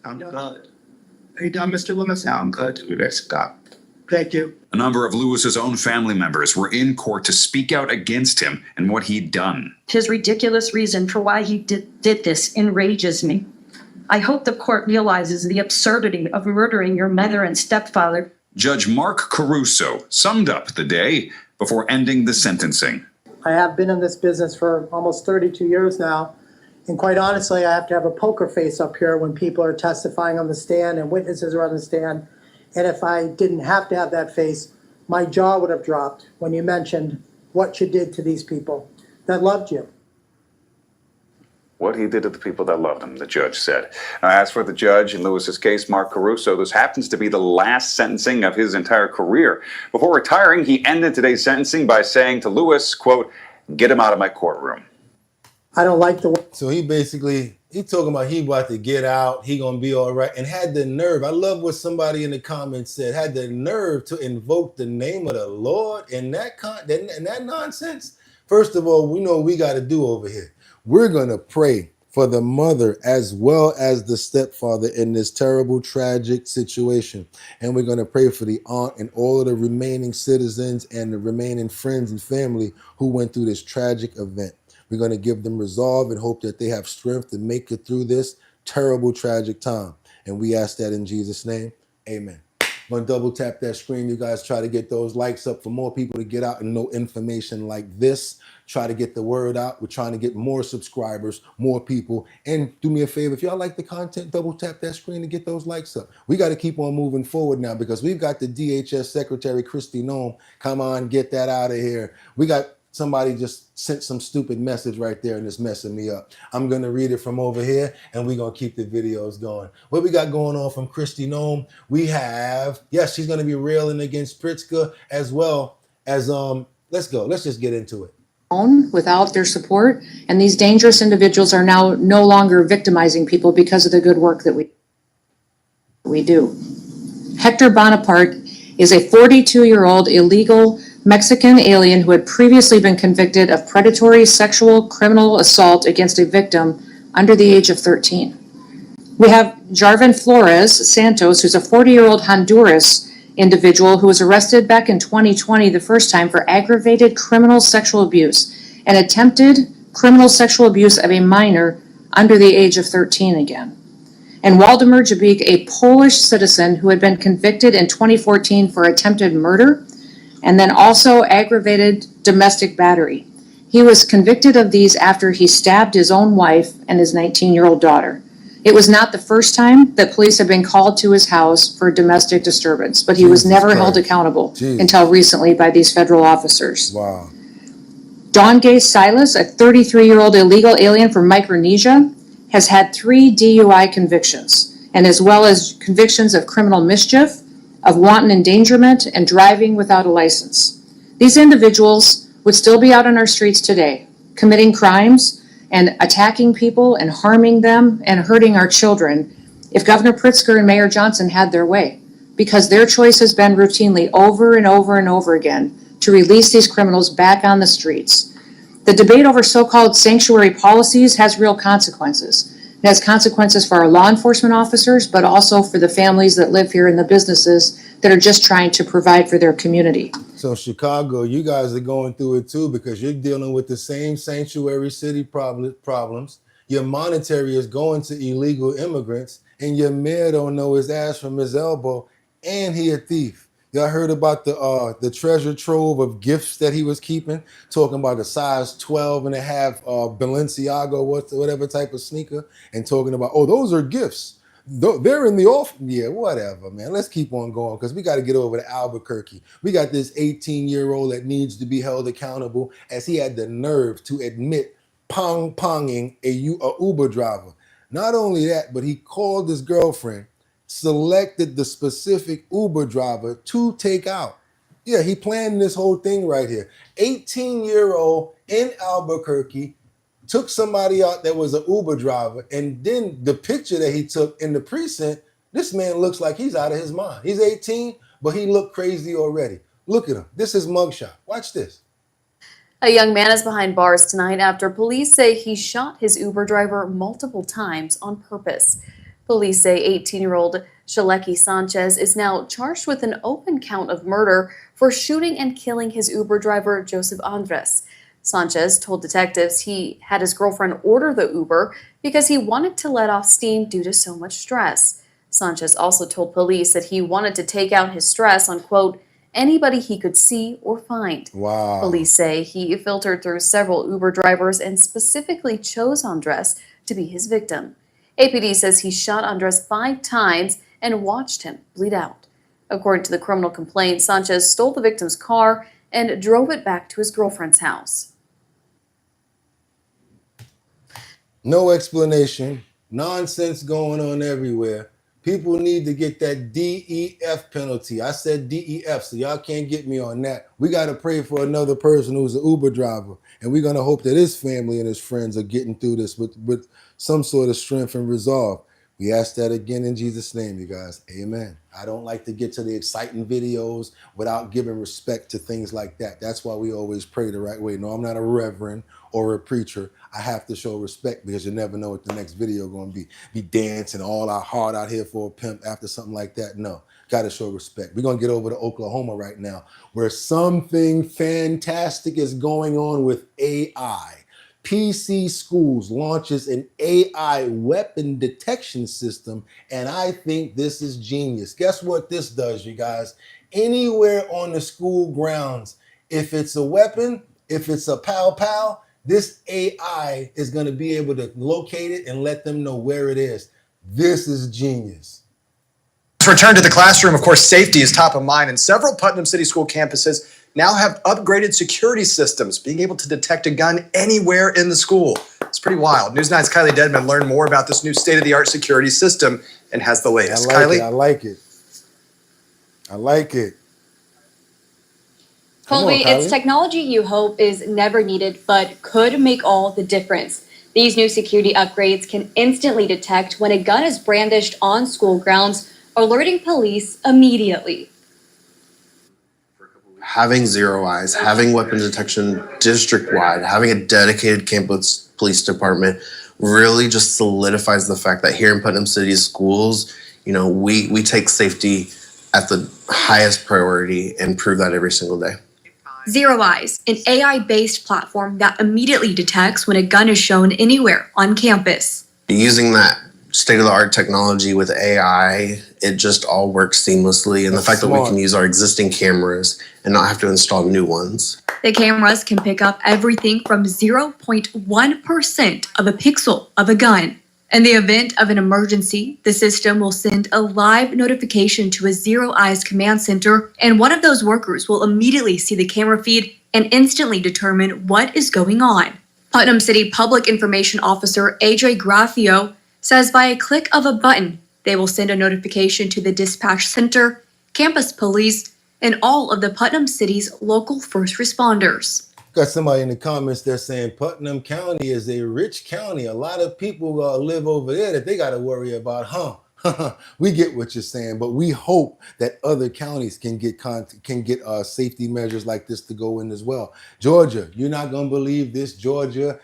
I'm good. Hey, done, Mr. Loomis? Now I'm good through the grace of God. Thank you. A number of Lewis's own family members were in court to speak out against him and what he'd done. His ridiculous reason for why he did this enrages me. I hope the court realizes the absurdity of murdering your mother and stepfather. Judge Mark Caruso summed up the day before ending the sentencing. I have been in this business for almost 32 years now. And quite honestly, I have to have a poker face up here when people are testifying on the stand and witnesses are on the stand. And if I didn't have to have that face, my jaw would have dropped when you mentioned what you did to these people that loved you. What he did to the people that loved him, the judge said. Now, as for the judge in Lewis's case, Mark Caruso, this happens to be the last sentencing of his entire career. Before retiring, he ended today's sentencing by saying to Lewis, quote, "Get him out of my courtroom." I don't like the way. So he talking about he about to get out, he gonna be all right, and had the nerve. I love what somebody in the comments said, had the nerve to invoke the name of the Lord in that nonsense. First of all, we know what we got to do over here. We're gonna pray for the mother as well as the stepfather in this terrible, tragic situation. And we're gonna pray for the aunt and all of the remaining citizens and the remaining friends and family who went through this tragic event. We're going to give them resolve and hope that they have strength to make it through this terrible, tragic time. And we ask that in Jesus' name. Amen. I'm going to double tap that screen. You guys try to get those likes up for more people to get out and know information like this. Try to get the word out. We're trying to get more subscribers, more people. And do me a favor, if y'all like the content, double tap that screen and get those likes up. We got to keep on moving forward now because we've got the DHS Secretary, Kristi Noem. Come on, get that out of here. We got somebody just sent some stupid message right there and it's messing me up. I'm going to read it from over here and we're going to keep the videos going. What we got going on from Kristi Noem? We have, yes, she's going to be railing against Pritzker as well as, let's go. Let's just get into it. Without their support, and these dangerous individuals are now no longer victimizing people because of the good work that we do. Hector Bonaparte is a 42-year-old illegal Mexican alien who had previously been convicted of predatory sexual criminal assault against a victim under the age of 13. We have Jarvin Flores Santos, who's a 40-year-old Honduras individual who was arrested back in 2020 the first time for aggravated criminal sexual abuse and attempted criminal sexual abuse of a minor under the age of 13 again. And Waldemar Jabik, a Polish citizen who had been convicted in 2014 for attempted murder and then also aggravated domestic battery. He was convicted of these after he stabbed his own wife and his 19-year-old daughter. It was not the first time that police have been called to his house for domestic disturbance, but he was Jesus never held Christ. accountable Jesus. until recently by these federal officers. Wow. Don Gay Silas, a 33-year-old illegal alien from Micronesia, has had 3 DUI convictions, and as well as convictions of criminal mischief, of wanton endangerment, and driving without a license. These individuals would still be out on our streets today, committing crimes and attacking people and harming them and hurting our children if Governor Pritzker and Mayor Johnson had their way, because their choice has been routinely over and over and over again to release these criminals back on the streets. The debate over so-called sanctuary policies has real consequences. It has consequences for our law enforcement officers, but also for the families that live here and the businesses that are just trying to provide for their community. So Chicago, you guys are going through it too, because you're dealing with the same sanctuary city problems. Your monetary is going to illegal immigrants, and your mayor don't know his ass from his elbow, and he a thief. Y'all heard about the treasure trove of gifts that he was keeping, talking about a size 12 and a half Balenciaga, whatever type of sneaker, and talking about, oh, those are gifts. They're in the off. Yeah, whatever, man. Let's keep on going, because we got to get over to Albuquerque. We got this 18-year-old that needs to be held accountable, as he had the nerve to admit pong-ponging a Uber driver. Not only that, but he called his girlfriend, selected the specific Uber driver to take out. Yeah, he planned this whole thing right here. 18-year-old in Albuquerque took somebody out that was an Uber driver, and then the picture that he took in the precinct, this man looks like he's out of his mind. He's 18, but he looked crazy already. Look at him. This is mugshot. Watch this. A young man is behind bars tonight after police say he shot his Uber driver multiple times on purpose. Police say 18-year-old Shaleki Sanchez is now charged with an open count of murder for shooting and killing his Uber driver, Joseph Andres. Sanchez told detectives he had his girlfriend order the Uber because he wanted to let off steam due to so much stress. Sanchez also told police that he wanted to take out his stress on, quote, anybody he could see or find. Wow. Police say he filtered through several Uber drivers and specifically chose Andres to be his victim. APD says he shot Andres 5 times and watched him bleed out. According to the criminal complaint, Sanchez stole the victim's car and drove it back to his girlfriend's house. No explanation. Nonsense going on everywhere. People need to get that DEF penalty. I said DEF, so y'all can't get me on that. We got to pray for another person who's an Uber driver, and we're going to hope that his family and his friends are getting through this with some sort of strength and resolve. We ask that again in Jesus' name, you guys. Amen. I don't like to get to the exciting videos without giving respect to things like that. That's why we always pray the right way. No, I'm not a reverend or a preacher. I have to show respect, because you never know what the next video going to be. Be dancing all our heart out here for a pimp after something like that. No, got to show respect. We're going to get over to Oklahoma right now, where something fantastic is going on with AI. PC Schools launches an AI weapon detection system, and I think this is genius. Guess what this does, you guys? Anywhere on the school grounds, if it's a weapon, if it's a pow-pow, this AI is going to be able to locate it and let them know where it is. This is genius. Let's return to the classroom. Of course, safety is top of mind, and several Putnam City School campuses now have upgraded security systems, being able to detect a gun anywhere in the school. It's pretty wild. News 9's Kylie Dedman learned more about this new state-of-the-art security system and has the latest. Kylie? I like it. I like it. Colby, it's technology you hope is never needed, but could make all the difference. These new security upgrades can instantly detect when a gun is brandished on school grounds, alerting police immediately. Having Zero Eyes, having weapon detection district-wide, having a dedicated campus police department really just solidifies the fact that here in Putnam City schools, you know, we take safety at the highest priority and prove that every single day. Zero Eyes, an AI-based platform that immediately detects when a gun is shown anywhere on campus. Using that state-of-the-art technology with AI, it just all works seamlessly. And the fact that we can use our existing cameras and not have to install new ones. The cameras can pick up everything from 0.1% of a pixel of a gun. In the event of an emergency, the system will send a live notification to a Zero Eyes command center, and one of those workers will immediately see the camera feed and instantly determine what is going on. Putnam City Public Information Officer AJ Graffio says by a click of a button, they will send a notification to the dispatch center, campus police, and all of the Putnam City's local first responders. Got somebody in the comments there saying Putnam County is a rich county. A lot of people live over there that they got to worry about, huh? We get what you're saying, but we hope that other counties can get safety measures like this to go in as well. Georgia, you're not gonna believe this. Georgia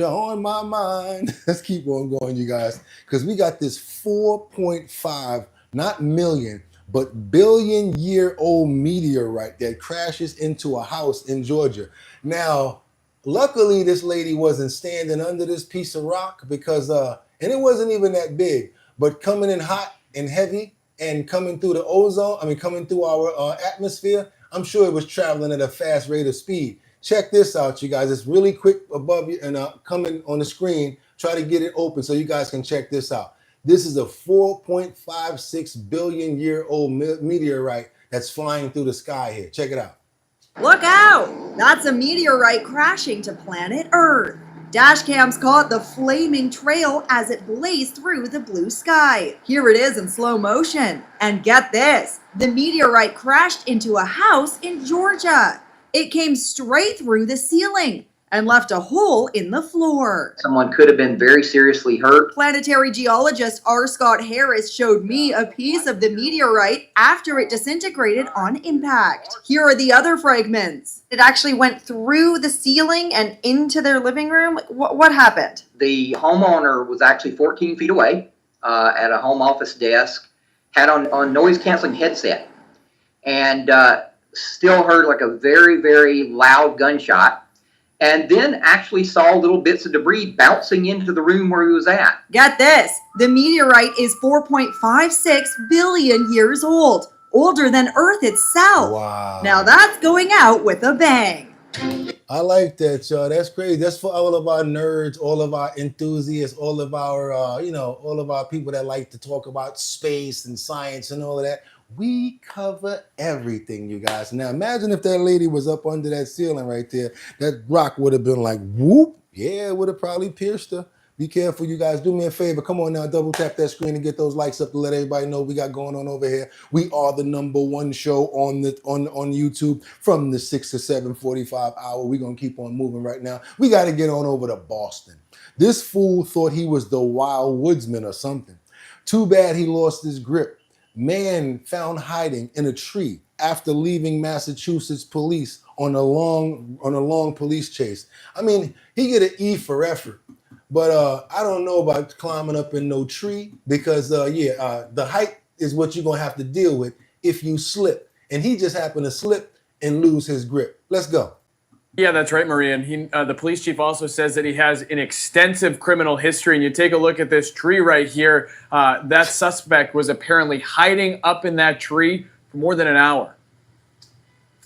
on my mind. Let's keep on going, you guys, because we got this 4.5, not million, but billion-year-old meteorite that crashes into a house in Georgia. Now, luckily, this lady wasn't standing under this piece of rock because, and it wasn't even that big, but coming in hot and heavy and coming through the ozone, coming through our atmosphere, I'm sure it was traveling at a fast rate of speed. Check this out, you guys. It's really quick above you and coming on the screen. Try to get it open so you guys can check this out. This is a 4.56 billion year old meteorite that's flying through the sky here. Check it out. Look out! That's a meteorite crashing to planet Earth. Dash cams caught the flaming trail as it blazed through the blue sky. Here it is in slow motion. And get this, the meteorite crashed into a house in Georgia. It came straight through the ceiling and left a hole in the floor. Someone could have been very seriously hurt. Planetary geologist R. Scott Harris showed me a piece of the meteorite after it disintegrated on impact. Here are the other fragments. It actually went through the ceiling and into their living room. What happened? The homeowner was actually 14 feet away at a home office desk, had on noise canceling headset, and still heard like a very, very loud gunshot. And then actually saw little bits of debris bouncing into the room where he was at. Get this, the meteorite is 4.56 billion years old, older than Earth itself. Wow. Now that's going out with a bang. I like that, y'all. That's crazy. That's for all of our nerds, all of our enthusiasts, all of our, all of our people that like to talk about space and science and all of that. We cover everything, you guys. Now, imagine if that lady was up under that ceiling right there. That rock would have been like, whoop. Yeah, it would have probably pierced her. Be careful, you guys. Do me a favor. Come on now, double tap that screen and get those likes up to let everybody know we got going on over here. We are the #1 show on YouTube from the 6 to 7:45 hour. We're going to keep on moving right now. We got to get on over to Boston. This fool thought he was the Wild Woodsman or something. Too bad he lost his grip. Man found hiding in a tree after leaving Massachusetts police on a long police chase. I mean, he get an E for effort, but I don't know about climbing up in no tree because the height is what you're gonna have to deal with if you slip. And he just happened to slip and lose his grip. Let's go. Yeah, that's right, Maria. And the police chief also says that he has an extensive criminal history. And you take a look at this tree right here. That suspect was apparently hiding up in that tree for more than an hour.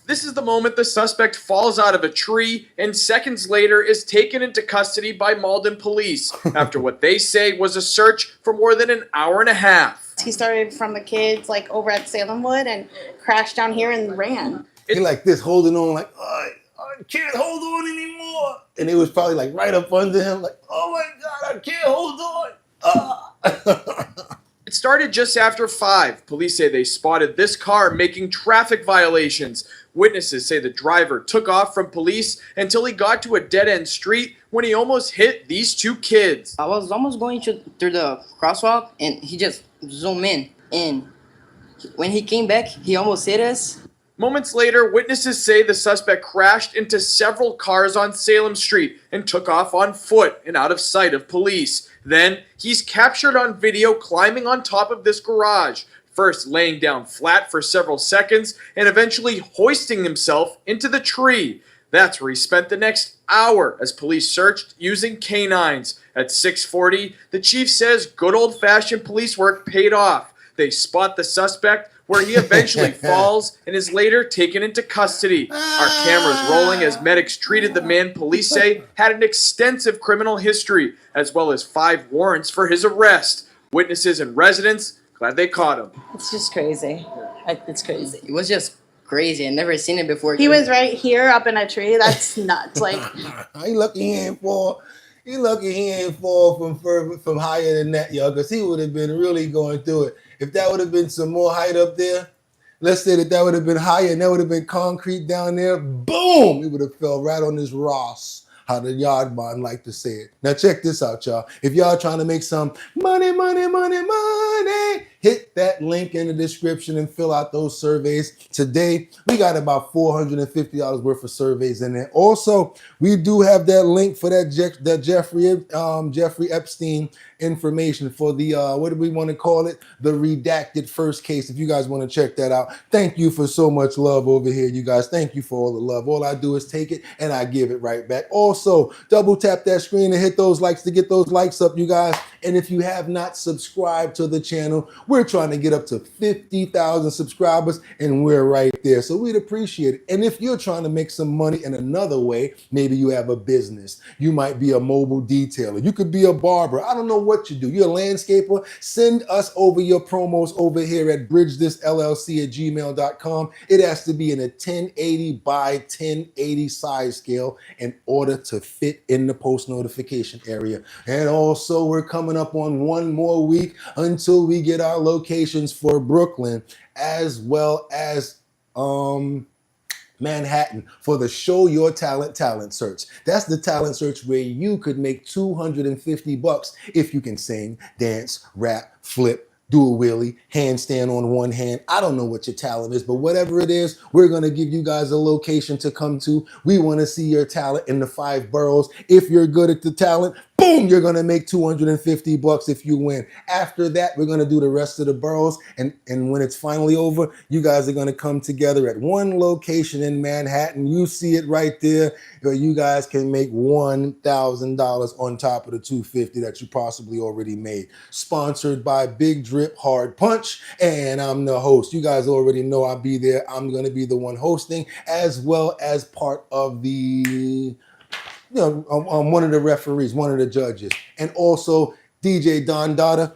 This is the moment the suspect falls out of a tree and seconds later is taken into custody by Malden police after what they say was a search for more than an hour and a half. He started from the kids like over at Salem Wood and crashed down here and ran. He like this, holding on like, I can't hold on anymore. And it was probably like right up under him, like, oh my God, I can't hold on. It started just after 5. Police say they spotted this car making traffic violations. Witnesses say the driver took off from police until he got to a dead-end street when he almost hit these 2 kids. I was almost going through the crosswalk and he just zoomed in. And when he came back, he almost hit us. Moments later, witnesses say the suspect crashed into several cars on Salem Street and took off on foot and out of sight of police. Then, he's captured on video climbing on top of this garage, first laying down flat for several seconds and eventually hoisting himself into the tree. That's where he spent the next hour as police searched using canines. At 6:40, the chief says good old-fashioned police work paid off. They spot the suspect, where he eventually falls and is later taken into custody. Our cameras rolling as medics treated the man police say had an extensive criminal history, as well as 5 warrants for his arrest. Witnesses and residents glad they caught him. It's just crazy. It's crazy. It was just crazy. I've never seen it before. He was right here up in a tree. That's nuts. Like, He lucky he ain't fall. He lucky he ain't fall from higher than that, y'all, because he would have been really going through it. If that would have been some more height up there, let's say that would have been higher and that would have been concrete down there, boom, it would have fell right on his Ross, how the yard man like to say it. Now check this out, y'all. If y'all trying to make some money, hit that link in the description and fill out those surveys. Today, we got about $450 worth of surveys in there. Also, we do have that link for that Jeffrey Epstein information for the, what do we want to call it? The redacted first case. If you guys want to check that out. Thank you for so much love over here, you guys. Thank you for all the love. All I do is take it and I give it right back. Also, double tap that screen and hit those likes to get those likes up, you guys. And if you have not subscribed to the channel, we're trying to get up to 50,000 subscribers and we're right there. So we'd appreciate it. And if you're trying to make some money in another way, maybe you have a business. You might be a mobile detailer. You could be a barber. I don't know what you do. You're a landscaper. Send us over your promos over here at bridgethisllc@gmail.com. It has to be in a 1080 by 1080 size scale in order to fit in the post notification area. And also, we're coming up on one more week until we get our locations for Brooklyn as well as Manhattan for the Show Your Talent search. That's the talent search where you could make $250 if you can sing, dance, rap, flip, do a wheelie, handstand on one hand. I don't know what your talent is, but whatever it is, we're going to give you guys a location to come to. We want to see your talent in the 5 boroughs. If you're good at the talent, boom, you're going to make $250 if you win. After that, we're going to do the rest of the boroughs. And when it's finally over, you guys are going to come together at one location in Manhattan. You see it right there. You guys can make $1,000 on top of the $250 that you possibly already made. Sponsored by Big Drip Hard Punch. And I'm the host. You guys already know I'll be there. I'm going to be the one hosting as well as part of the... one of the referees, one of the judges, and also DJ Don Dada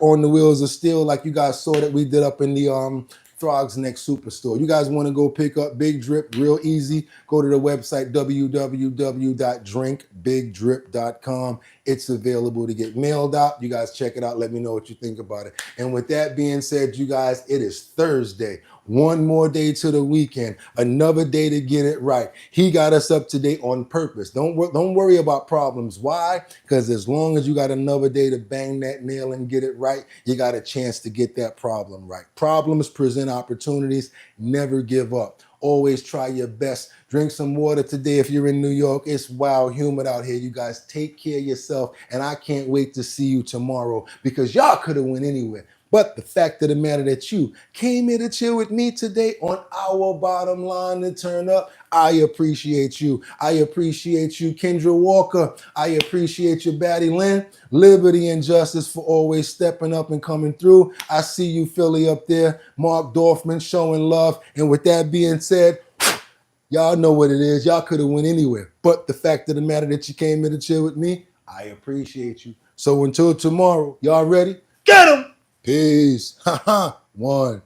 on the wheels of steel, like you guys saw that we did up in the Throg's Next Superstore. You guys want to go pick up Big Drip real easy, go to the website www.drinkbigdrip.com. It's available to get mailed out. You guys check it out. Let me know what you think about it. And with that being said, you guys, it is Thursday. One more day to the weekend. Another day to get it right. He got us up to date on purpose. Don't worry about problems. Why? Because as long as you got another day to bang that nail and get it right, you got a chance to get that problem right. Problems present opportunities. Never give up. Always try your best. Drink some water today if you're in New York. It's wild, humid out here. You guys take care of yourself. And I can't wait to see you tomorrow because y'all could have went anywhere. But the fact of the matter that you came here to chill with me today on our bottom line to turn up, I appreciate you. I appreciate you, Kendra Walker. I appreciate you, Batty Lynn. Liberty and justice for always stepping up and coming through. I see you, Philly, up there. Mark Dorfman showing love. And with that being said, y'all know what it is. Y'all could have went anywhere. But the fact of the matter that you came here to chill with me, I appreciate you. So until tomorrow, y'all ready? Get 'em! Peace. One.